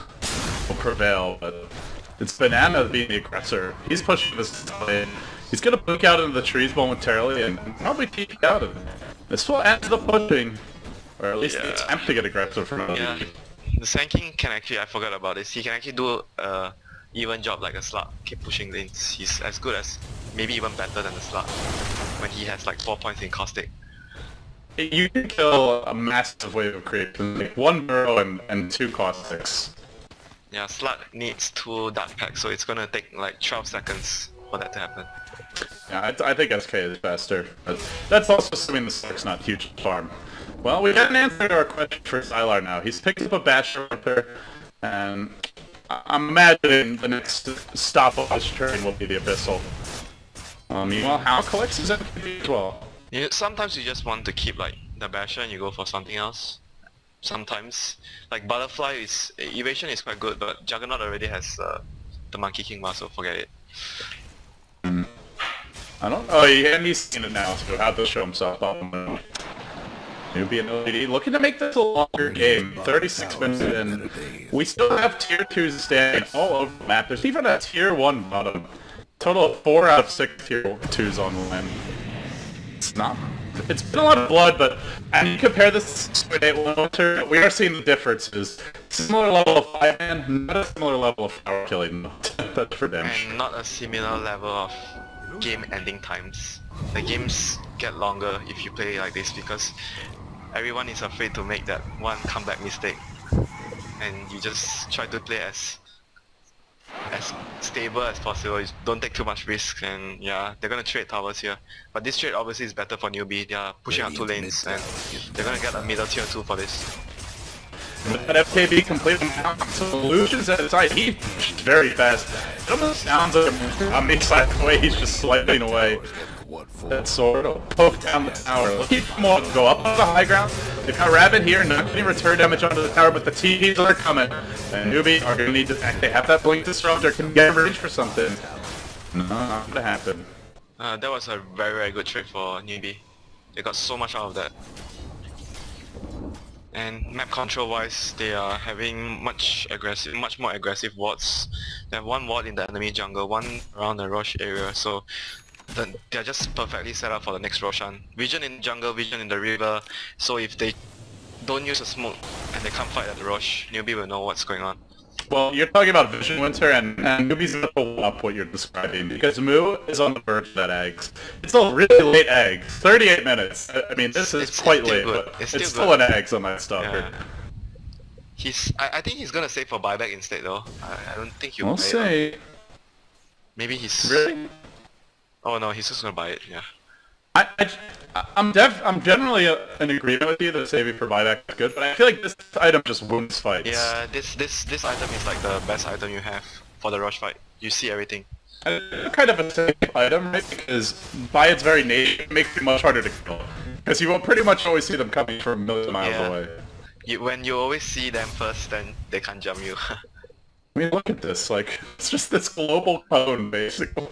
will prevail, but it's Banana being the aggressor. He's pushing this lane. He's gonna poke out into the trees momentarily and probably TP out of it. This will end the pushing, or at least the Yeah. attempt to get aggressive from Yeah, LGD. the Sand King can actually, I forgot about this, he can actually do even job like a Slut, keep pushing lanes. He's as good as, maybe even better than the Slut, when he has like 4 points in Caustic. You can kill a massive wave of creep in like 1 burrow and 2 caustics. Yeah, Slut needs 2 Dark Packs, so it's gonna take like 12 seconds for that to happen. Yeah, I think SK is faster, but that's also assuming the Stark's not huge farm. Well, we got an answer to our question for Sylar now. He's picked up a Basher Ripper, and I'm imagining the next stop of this turn will be the Abyssal. Meanwhile, Hal collects his MVP as well. Sometimes you just want to keep like the Basher and you go for something else. Sometimes, like Butterfly is, Evasion is quite good, but Juggernaut already has the Monkey King bar, so forget it. I don't. Oh, yeah, and he's seen it now too. How to show himself off. Newbee and LGD looking to make this a longer game. 36 minutes in. We still have tier 2s standing all over the map. There's even a tier 1 bottom. Total of 4 out of 6 tier 2s on the land. It's not. It's been a lot of blood, but and you compare this to Squid 8 Winter, we are seeing the differences. Similar level of 5-man, not a similar level of power killing. That's for damn sure. And not a similar level of game ending times. The games get longer if you play like this because everyone is afraid to make that one comeback mistake. And you just try to play as stable as possible. You don't take too much risk, and yeah, they're gonna trade towers here. But this trade obviously is better for Newbee. They are pushing out 2 lanes and they're gonna get a middle tier 2 for this. That FKB completely out. So Lucian's at his side. He's very fast. It almost sounds like on the side of the way he's just sliding away. That sword will poke down the tower. Keep them all go up on the high ground. They've got Rabbit here, not getting return damage onto the tower, but the TPs are coming. And Newbee are going to need to act. They have that Blink Disruptor, can get in range for something. No, not going to happen. That was a very, very good trade for Newbee. They got so much out of that. And map control wise, they are having much more aggressive wards. They have 1 ward in the enemy jungle, 1 around the Roche area, so they're just perfectly set up for the next Roshan. Vision in jungle, vision in the river, so if they don't use a smoke and they come fight at the Roche, Newbee will know what's going on. Well, you're talking about Vision Winter, and Newbee's going to pull up what you're describing, because Moo is on the verge of that eggs. It's still really late eggs. 38 minutes. I mean, this is quite late, good. but It's it's still still an good. eggs on that stalker. Yeah. I think he's gonna save for buyback instead though. I don't think he'll We'll play it. see. Maybe he's... Really? Oh no, he's just gonna buy it, yeah. I'm generally in agreement with you that saving for buyback is good, but I feel like this item just wins fights. Yeah, this item is like the best item you have for the rush fight. You see everything. And it's kind of a safe item, right? Because by its very nature, it makes it much harder to kill. Because you will pretty much always see them coming from millions of miles Yeah. away. When you always see them first, then they can't jump you. I mean, look at this, like, it's just this global cone, basically.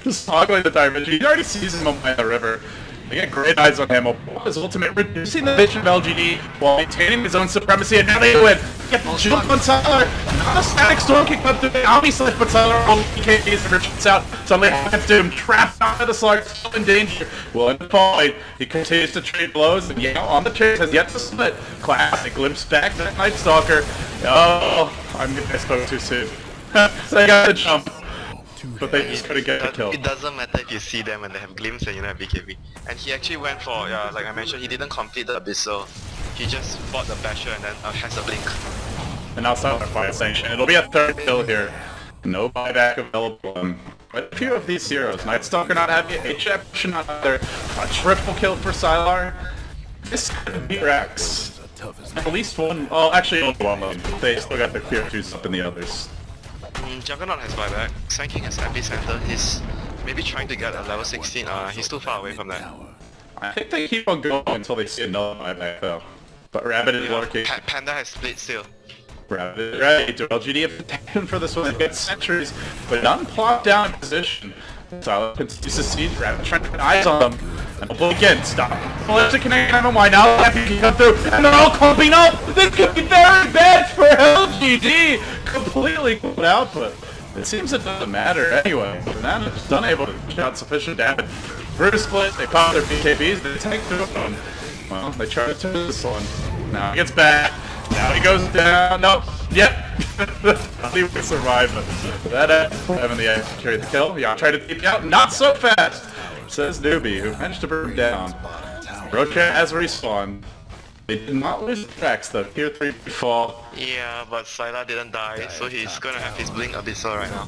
Just toggling the dimension. He already sees him by the river. They get great eyes on him. His ultimate, reducing the vision of LGD while maintaining his own supremacy, and now they win. Get the jump on Tyler. Not a static storm kick up to the Omni Slice, but Tyler only KPs and retreats out. Suddenly happens to him, trapped out by the slug, still in danger. Will end the fight. He continues to trade blows, and yeah, on the chase has yet to split. Classic glimpse back to that Night Stalker. Oh, I spoke too soon. So I got the jump. But they just couldn't get the kill. It doesn't matter if you see them and they have glimpse and you don't have BKB. And he actually went for, yeah, like I mentioned, he didn't complete the Abyssal. He just bought the Basher and then has a blink. And now Silent Fire Sanction. It'll be a third kill here. No buyback available. But a few of these heroes. Night Stalker not having it, HF not either. A triple kill for Sylar. This could be Rex. At least one, well actually only one. They still got the clear 2s up in the others. Juggernaut has buyback, Sand King has Epicenter, he's maybe trying to get a level 16, he's too far away from that. I think they keep on going until they see another buyback though. But Rabbit is lurking. Panda has split still. Rabbit, right, LGD have protection for this one, they get sentries, but none plopped down in position. Silent continues to see Rabbit trying to put eyes on them. And we'll again, stop. Well, let's connect on why now Happy can come through, and they're all clumping up! This could be very bad for LGD! Completely put out, but it seems it doesn't matter anyway. Banana's unable to push out sufficient damage. Bruce split, they pop their BKBs, they tank through them. Well, they try to turn this one. Now he gets back. Now he goes down. Nope. Yep. He will survive, but that having the edge to carry the kill. Yeah, try to keep you out. Not so fast, says Newbee, who managed to bring him down. Rocha has respawned. They did not lose the tracks though. Tier 3 fall. Yeah, but Sylar didn't die, so he's gonna have his blink Abyssal right now.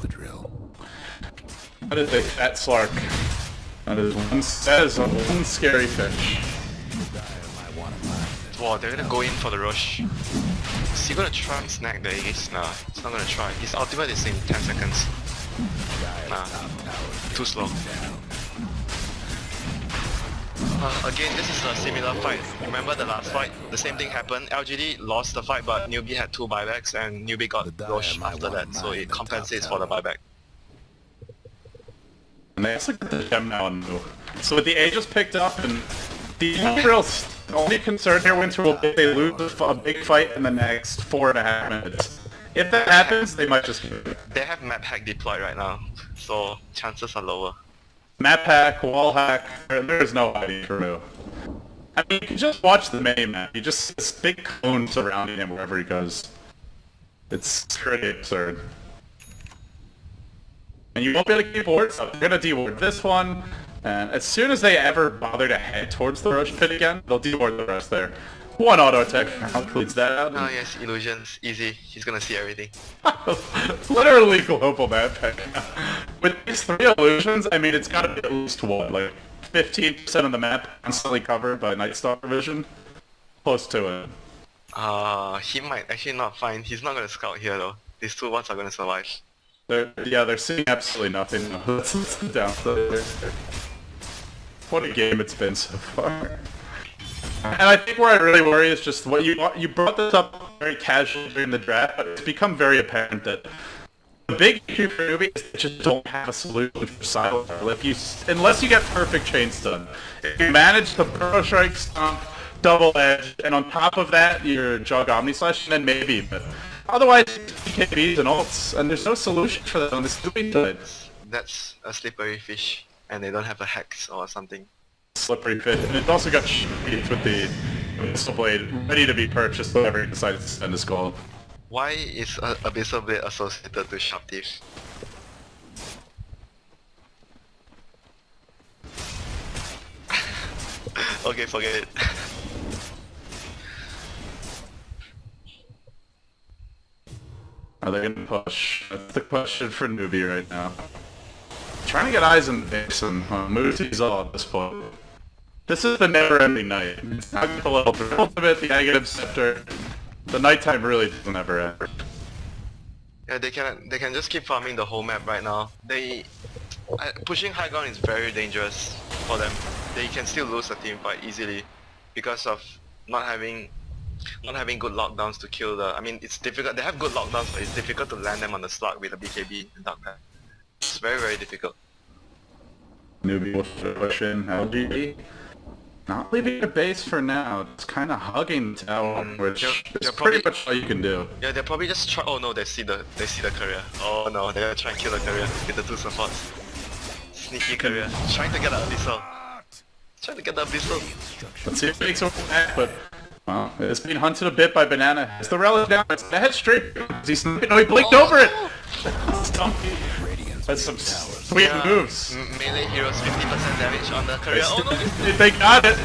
What is a fat slark? That is one scary fish. Wow, they're gonna go in for the rush. Is he gonna try and snag the Ace? Nah, he's not gonna try. His ultimate is in 10 seconds. Nah, too slow. Again, this is a similar fight. Remember the last fight? The same thing happened. LGD lost the fight, but Newbee had 2 buybacks and Newbee got Roche after that, so it compensates for the buyback. And they also got the gem now on Moo. So with the Aegis picked up, and the real only concern here, Winter, will be if they lose a big fight in the next 4.5 minutes. If that happens, they might just... They have map hack deployed right now, so chances are lower. Map hack, wall hack, there's no hiding for Moo. I mean, you can just watch the mini-map. You just see this big cone surrounding him wherever he goes. It's pretty absurd. And you won't be able to keep wards up. They're gonna deward this one, and as soon as they ever bother to head towards the Roche pit again, they'll deward the rest there. One auto attack cleans that out. Oh yes, illusions, easy. He's gonna see everything. Literally global map hack. With these 3 illusions, I mean, it's gotta be at least what, like 15% of the map constantly covered by Night Stalker vision? Close to it. He might actually not find. He's not gonna scout here though. These 2 bots are gonna survive. They're seeing absolutely nothing. That's the downside. What a game it's been so far. And I think where I really worry is just what you brought this up very casually during the draft, but it's become very apparent that the big issue for Newbee is they just don't have a solution for Silent. Unless you get perfect chain stun. If you manage the Burrow Strike, Stomp, Double Edge, and on top of that your Jug Omni Slash, then maybe, but otherwise it's BKBs and ults, and there's no solution for that on this Newbee side. That's a slippery fish, and they don't have a hex or something. Slippery fish, and it's also got sheets with the Abyssal Blade ready to be purchased whenever he decides to spend his gold. Why is Abyssal Blade associated to Sharp Thief? Okay, forget it. Are they gonna push? That's the question for Newbee right now. trying to get eyes in the base and move to all at this point. This is the never-ending night. It's not the ultimate, the negative scepter. The nighttime really doesn't ever end. Yeah, they can just keep farming the whole map right now. Pushing high ground is very dangerous for them. They can still lose a team fight easily because of not having good lockdowns to kill the. I mean, it's difficult. They have good lockdowns, but it's difficult to land them on the slug with a BKB and Dark Path. It's very difficult. Newbee will push in LGD. Not leaving the base for now. It's kind of hugging the tower, which is pretty much all you can do. Yeah, they're probably just try. Oh no, they see the courier. Oh no, they're gonna try and kill the courier with the 2 supports. Sneaky courier, trying to get the abyssal. Trying to get the abyssal. Let's see if it makes it back, but well, it's being hunted a bit by Banana. It's the relic down. It's the head straight. He's sniping. No, he blinked over it. Stumpy. That's some sweet moves. Melee heroes 50% damage on the courier. Oh no! They got it.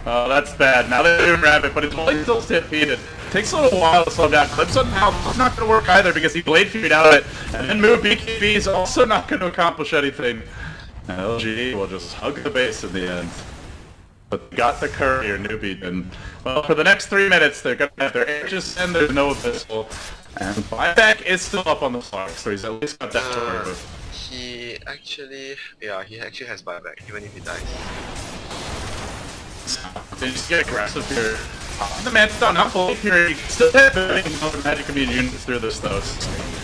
Oh, that's bad. Now they're doing Rabbit, but his blade still defeated. Takes a little while to slow down. Clipson now it's not going to work either because he blade feared out of it. And then move BKB is also not going to accomplish anything. And LGD will just hug the base in the end. But they got the courier, Newbee, and well, for the next 3 minutes they're going to have their Aegis and there's no abyssal. And buyback is still up on the flag, so he's at least got that to worry with. He actually has buyback, even if he dies. They just get aggressive here. The man's down, not fully here. He still has the magic immune units through this though.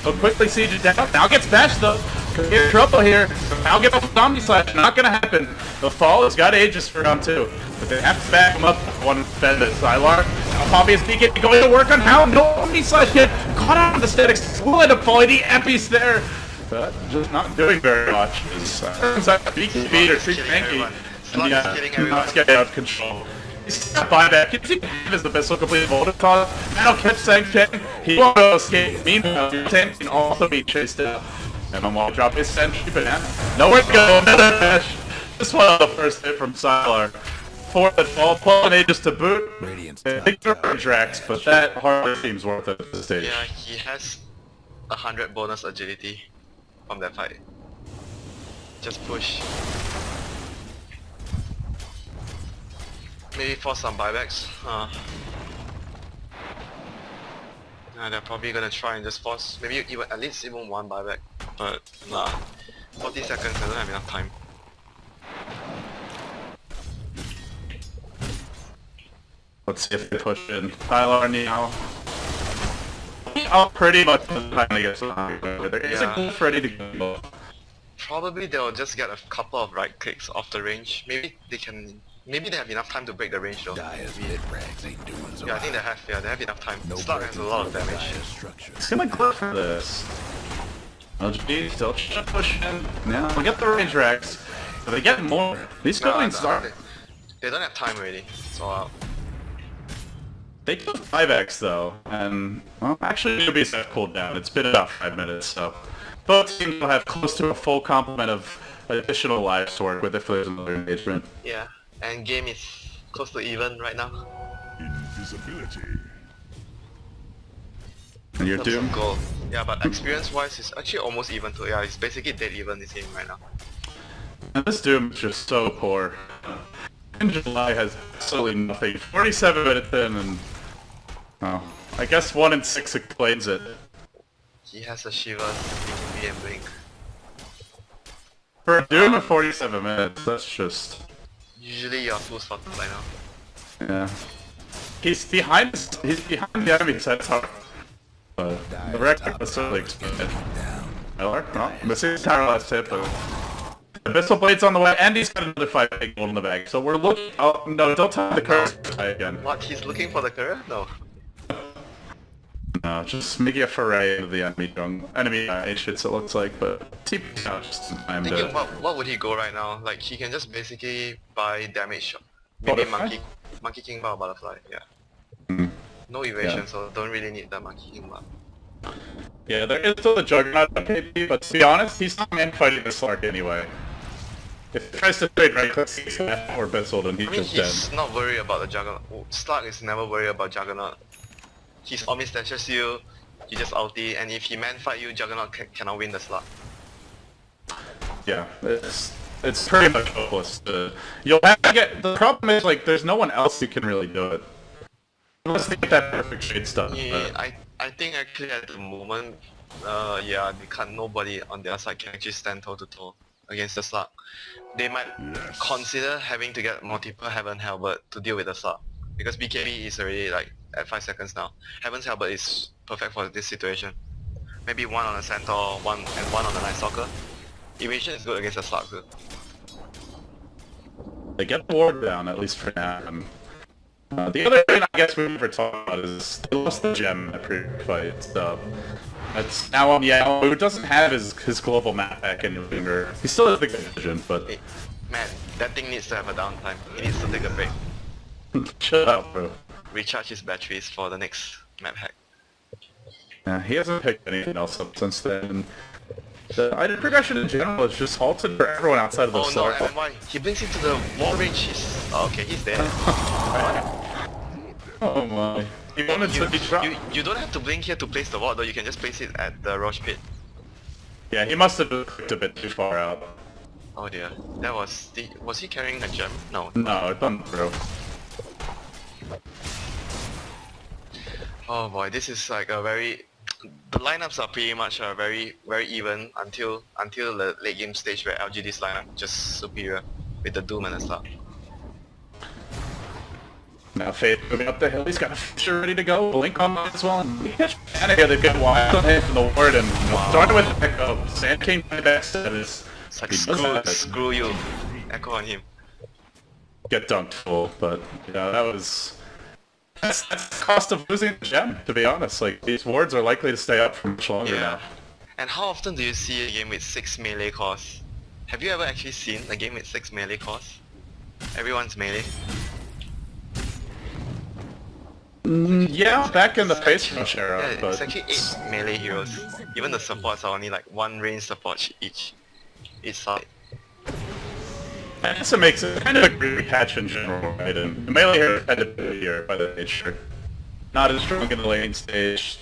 He'll quickly siege it down. Now gets bashed though. Could get in trouble here. Now get off the Omni Slash. Not gonna happen. The fall has got Aegis for round 2. But they have to back him up. One defend it. Sylar. Now Poppy is beacon going to work on how no Omni Slash hit. Caught out on the statics. Will end up falling. The Epi's there. But just not doing very much. Turns out BKB or Super Manky. Slug is killing everyone. Not getting out of control. He's got buyback. You see his abyssal complete Volticon. That'll catch Sanction. He won't escape. Meanwhile, Tan can also be chased out. And I'm wall drop his sentry banana. Nowhere to go. Another dash. This one on the first hit from Sylar. 4th at fall. Plus an Aegis to boot. I think they're Drax, but that hardly seems worth it at this stage. Yeah, he has 100 bonus agility from that fight. Just push. Maybe force some buybacks. They're probably gonna try and just force maybe even at least even one buyback. But nah. 40 seconds, I don't have enough time. Let's see if they push in. Sylar now. Oh, pretty much the time they get there is a goal ready to go. Probably they'll just get a couple of right clicks off the range. Maybe they have enough time to break the range though. Yeah, I think they have. Yeah, they have enough time. Slug has a lot of damage. It's gonna clip for this. LGD still pushing. Now we get the range racks. So they get more. These going start. They don't have time already. It's all out. They took 5x though, and well, actually Newbee's have cooled down. It's been about 5 minutes, so both teams will have close to a full complement of additional lives to work with if there's another engagement. Yeah, and game is close to even right now. Invisibility. And you're doomed. Goal. Yeah, but experience-wise, it's actually almost even to. Yeah, it's basically dead even this game right now. And this Doom is just so poor. In July has absolutely nothing. 47 minutes in, and oh, I guess 1 in 6 explains it. He has a Shiva, BKB and Blink. For a Doom of 47 minutes, that's just... Usually you're full slotted by now. Yeah. He's behind the enemy set tower. But the record was certainly expected. Miller? No, missing his tower last hit, but... Abyssal Blade's on the way, and he's got another 5 big gold in the bag. So we're looking... Oh, no, don't tell the curse again. What? He's looking for the courier? No. No, just making a foray into the enemy H-hits it looks like, but TP's out just in time Thinking, to... what would he go right now? Like, he can just basically buy damage. Maybe Monkey King Bar Butterfly, yeah. Mm. No evasion, so don't really need the Monkey King Bar. Yeah, there is still the Juggernaut on KP, but to be honest, he's not man fighting this Slark anyway. If he tries to trade right clicks, he's gonna have more Bisselled and he's just dead. He's not worried about the Juggernaut. Slug is never worried about Juggernaut. He's always stashes you, you just ulti, and if he man fight you, Juggernaut cannot win the Slug. Yeah, it's pretty much hopeless. You'll have to get... The problem is, like, there's no one else who can really do it. Unless they get that perfect shade stuff. Yeah, I think actually at the moment, yeah, they can't. Nobody on their side can actually stand toe to toe against the Slug. They might consider having to get multiple Heaven Halberd to deal with the Slug, because BKB is already like at 5 seconds now. Heaven's Halberd is perfect for this situation. Maybe one on a Centaur, one on the Night Stalker. Evasion is good against the Slug too. They get the ward down, at least for now. The other thing I guess we never talked about is they lost the gem at pre-fight, so that's now on Yao, who doesn't have his global map back any longer. He still has the good vision, but... Hey, man, that thing needs to have a downtime. He needs to take a break. Shut up, bro. Recharge his batteries for the next map hack. Yeah, he hasn't picked anything else up since then. The item progression in general is just halted for everyone outside of the Oh no, MMY. He blinks into the wall range. Oh, okay, he's there. Oh my. He wanted to be dropped. You don't have to blink here to place the ward though, you can just place it at the Roche pit. Yeah, he must have clicked a bit too far out. Oh dear. That was was he carrying a gem? No. No, it doesn't, bro. Oh boy, this is like a very... The lineups are pretty much very even until the late game stage where LGD's lineup just superior with the Doom and the stuff. Now Faith moving up the hill, he's got a Fisher ready to go, Blink on as well, and we catch Anna here, they've got wide on him from the ward, and starting with Echo, Sand King by backstab is... It's like screw you, Echo on him. Get dunked full, but yeah, that was... That's the cost of losing the gem, to be honest. Like, these wards are likely to stay up for much longer now. And how often do you see a game with 6 melee cores? Have you ever actually seen a game with 6 melee cores? Everyone's melee. Yeah, back in the face rush era, yeah, but... it's actually 8 melee heroes. Even the supports are only like 1 range support each side. I guess it makes it kind of a great patch in general, right? And the melee heroes tend to be here by the nature. Not as strong in the lane stage.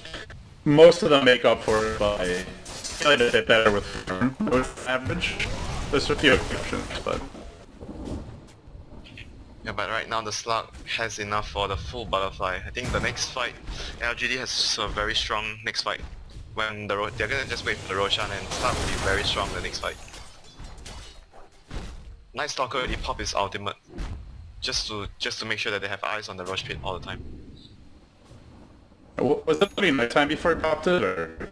Most of them make up for it by feeling a bit better with average. There's a few exceptions, but... Yeah, but right now the Slug has enough for the full butterfly. I think the next fight, LGD has a very strong next fight. When they're gonna just wait for the Roshan, and Slug will be very strong the next fight. Night Stalker already popped his ultimate, just to make sure that they have eyes on the Roche pit all the time. Was that only nighttime before it popped it, or...?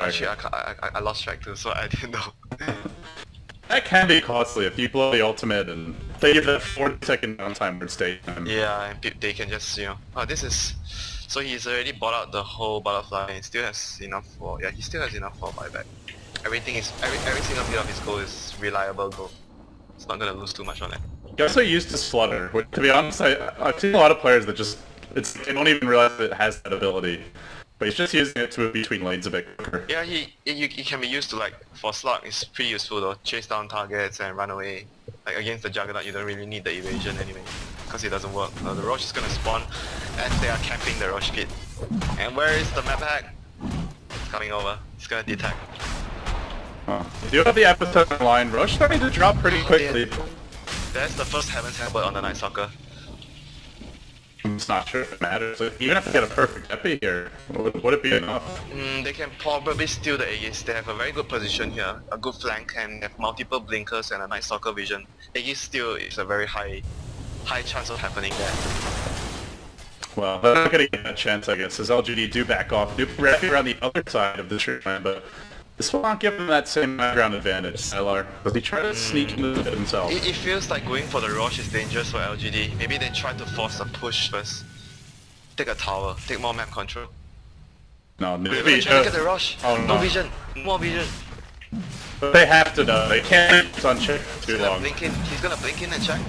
Actually, I lost track too, so I didn't know. That can be costly if you blow the ultimate and they give that 40-second downtime or state time. Yeah, and they can just, you know... Oh, this is... So he's already bought out the whole butterfly and still has enough for... Yeah, he still has enough for buyback. Everything is... Every single bit of his goal is reliable goal. It's not gonna lose too much on it. He also used his flutter, which, to be honest, I've seen a lot of players that just... they don't even realize that it has that ability. But he's just using it to move between lanes a bit quicker. Yeah, he can be used to, like, for Slug, it's pretty useful though. Chase down targets and run away. Like, against the Juggernaut, you don't really need the evasion anyway, because it doesn't work. The Roche is gonna spawn as they are camping the Roche pit. And where is the map hack? It's coming over. It's gonna detect. Huh. You do have the epicenter line. Roche starting to drop pretty quickly. There's the first Heaven's Halberd on the Night Stalker. I'm just not sure if it matters. Like, even if they get a perfect epi here, would it be enough? They can probably steal the Aegis. They have a very good position here, a good flank, and they have multiple blinkers and a Night Stalker vision. Aegis steal is a very high chance of happening there. Well, they're not gonna get that chance, I guess, as LGD do back off. Do wrap around the other side of the tree line, but this will not give them that same ground advantage, Sylar, because they try to sneak into it themselves. It feels like going for the Roche is dangerous for LGD. Maybe they try to force a push first. Take a tower, take more map control. No, They're gonna try to get the Roche. Oh, no. No vision, more vision. But they have to though, they can't keep on check too long. He's gonna blink in and check.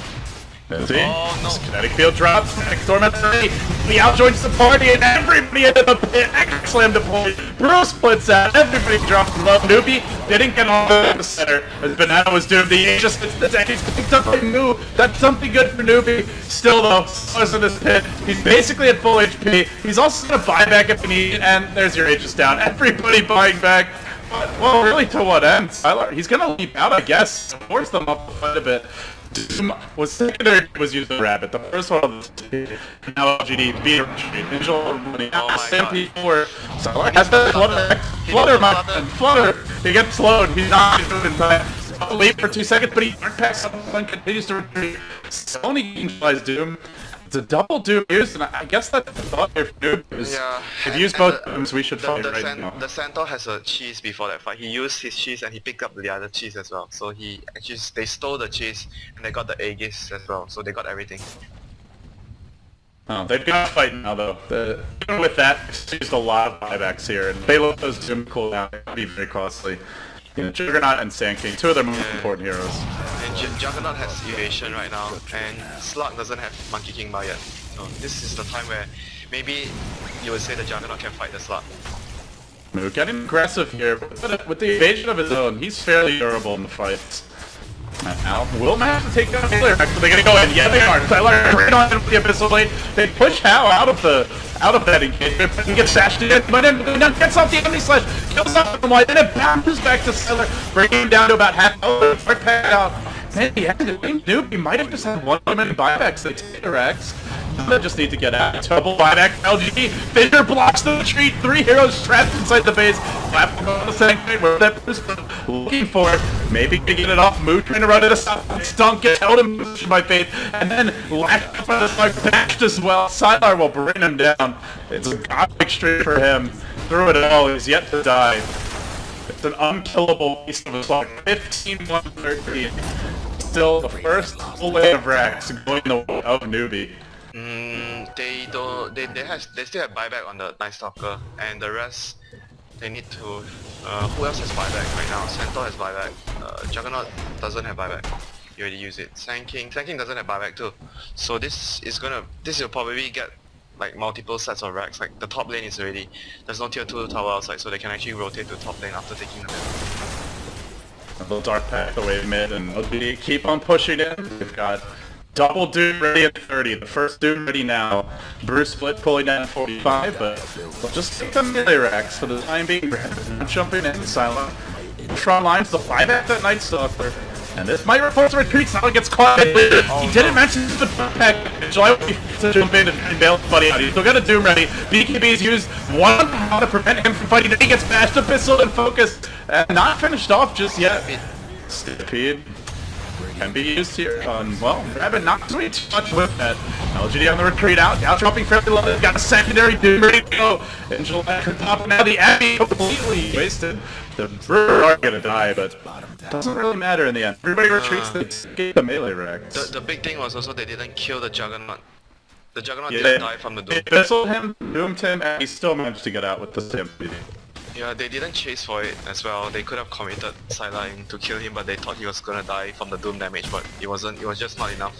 See? Oh no. Kinetic field drops, Kinetic Storm at 30, he outjoins the party and everybody into the pit, Echo Slam deployed, Bruce splits out, everybody drops low, Newbee didn't get on the center, as Banana was doomed, the Aegis hits the deck, he's picked up a move, that's something good for Newbee, still though, Slug's in this pit, he's basically at full HP, he's also gonna buy back if he needs, and there's your Aegis down, everybody buying back, Well, really, to what end? Sylar, he's gonna leap out, I guess. Force them up quite a bit. Doom was secondary, was used the rabbit. The first one of the now LGD beat a retreat. Angel running out. Stampede forward. Sylar has the flutter. Flutter, my friend. Flutter. He gets slowed. He's not in time. Leap for 2 seconds, but he packs up and continues to retreat. Sony neutralize Doom. It's a double Doom used, and I guess that's the thought here for Newbee. Yeah. If you use both Dooms, we should fight right now. The Centaur has a cheese before that fight. He used his cheese and he picked up the other cheese as well. So he actually, they stole the cheese and they got the Aegis as well. So they got everything. Oh, they've got to fight now though. Even with that, they used a lot of buybacks here, and they let those Doom cool down. It could be very costly. You know, Juggernaut and Sand King, two of their most important heroes. And Juggernaut has evasion right now, and Slug doesn't have Monkey King Bar yet. So this is the time where maybe you would say the Juggernaut can fight the Slug. We're getting aggressive here, but with the evasion of his own, he's fairly durable in the fights. Now, will have to take down Taylor. Are they gonna go in? Yeah, they are. Tyler right on the Abyssal Blade. They push Hao out of that engagement and gets dashed in, but then gets off the enemy slash, kills off the white, and it bounces back to Sylar, bringing him down to about half health. Right back out. Man, the end of the Newbee might have just had 1 minute buybacks. They take the Rex. They just need to get out. Double buyback. LGD. Fender blocks the retreat. 3 heroes trapped inside the base. Clap on the second where that person looking for it. Maybe to get it off. Mood trying to run it aside. Stunk gets held in position by Faith. And then latched up on the side, bashed as well. Sylar will bring him down. It's a godlike streak for him. Through it all, he's yet to die. It's an unkillable beast of a slug. 15-1-13. Still the first full wave of Rex going the way of Newbee. They don't. They still have buyback on the Night Stalker, and the rest they need to. Who else has buyback right now? Centaur has buyback. Juggernaut doesn't have buyback. You already use it. Sand King doesn't have buyback too. So this will probably get like multiple sets of racks. Like the top lane is already. There's no tier 2 tower outside, so they can actually rotate to top lane after taking the mid. A little dark path away mid, and LGD keep on pushing in. We've got double Doom ready at 30. The first Doom ready now. Bruce Split pulling down at 45, but we'll just take the melee racks for the time being. Not jumping in, silent. Front lines the 5 at that Night Stalker. And this might report to retreat. Silent gets caught. He didn't mention the package. I to jump in and bail buddy out. He's still got a Doom ready. BKB's used one how to prevent him from fighting. Then he gets bashed, Abyssal, and focused. And not finished off just yet. Stampede can be used here on, well, Rabbit not doing too much with that. LGD on the retreat out, now dropping fairly low, they've got a secondary Doom ready to go. Angel at the top, now the Abbey completely wasted. The Brewer are gonna die, but it doesn't really matter in the end. Everybody retreats, they get the melee racks. The big thing was also they didn't kill the Juggernaut. The Juggernaut didn't die from the Doom. They Abyssal him, doomed him, and he still managed to get out with the Stampede. Yeah, they didn't chase for it as well. They could have committed Sylar to kill him, but they thought he was gonna die from the Doom damage, but it wasn't. It was just not enough.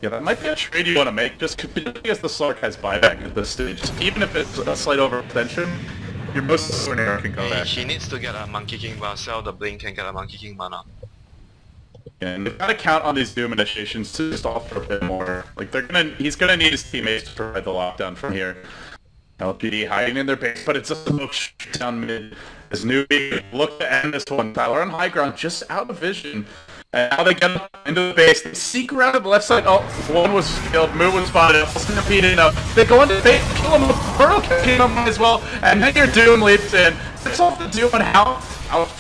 Yeah, that might be a trade you want to make, just because the Slug has buyback at this stage. Even if it's a slight overextension, your most sooner can come back. He needs to get a Monkey King bar, sell the Blink and get a Monkey King mana. And they've got to count on these Doom initiations to just offer a bit more. Like he's gonna need his teammates to provide the lockdown from here. LGD hiding in their base, but it's a smoke down mid. As Newbee look to end this one. Tyler on high ground, just out of vision. And now they get into the base. They seek around to the left side. Oh, one was killed. Moo was spotted. Stampede up. They go into the base, kill him. Pearl can him as well. And then your Doom leaps in. It's off the Doom and how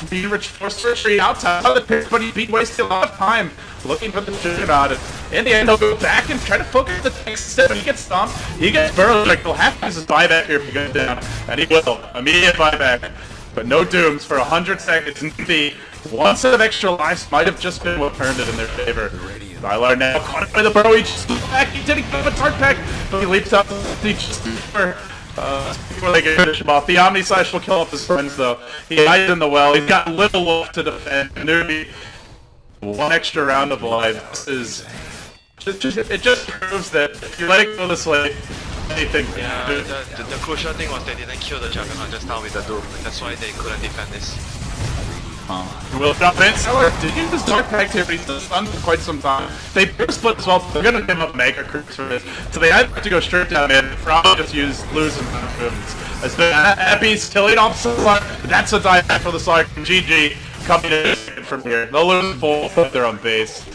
being forced to retreat outside of the pick, but he wasted a lot of time looking for the Juggernaut. In the end, he'll go back and try to focus the tank instead, but he gets stomped. He gets burrowed. Like, he'll have to use his buyback here if he goes down. And he will. Immediate buyback. But no Dooms for 100 seconds. Newbee, one set of extra lives might have just been what turned it in their favor. Sylar now caught by the burrow. He just leaps back. He didn't give him a target pack, but he leaps out before they can finish him off. The Omni Slash will kill off his friends though. He hides in the well. He's got little wolf to defend. Newbee, one extra round of life. This is it just proves that if you let it go this way, anything. Yeah, the crucial thing was they didn't kill the Juggernaut just now with the Doom. That's why they couldn't defend this. Will jump in. Sylar did use his dark pact, he's still stunned for quite some time. They split as well, so they're gonna give up Mega Creeps for this. So they either have to go straight down in, probably just losing moves. As the Epi's tilling off Slark, that's a die for the Slark. GG coming in from here. They'll lose both if they're on base.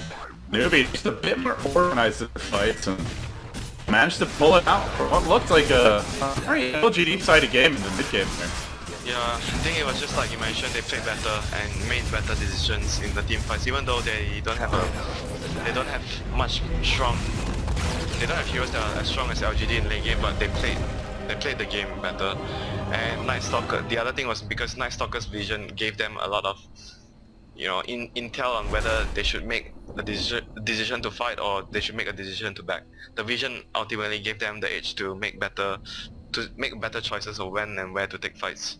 Newbee just a bit more organized in the fights and managed to pull it out for what looked like a very LGD-sided game in the mid-game there. Yeah, I think it was just like you mentioned, they played better and made better decisions in the team fights, even though they don't have heroes that are as strong as LGD in late game, but they played the game better. And Night Stalker, the other thing was because Night Stalker's vision gave them a lot of, you know, intel on whether they should make a decision to fight or they should make a decision to back. The vision ultimately gave them the edge to make better choices of when and where to take fights.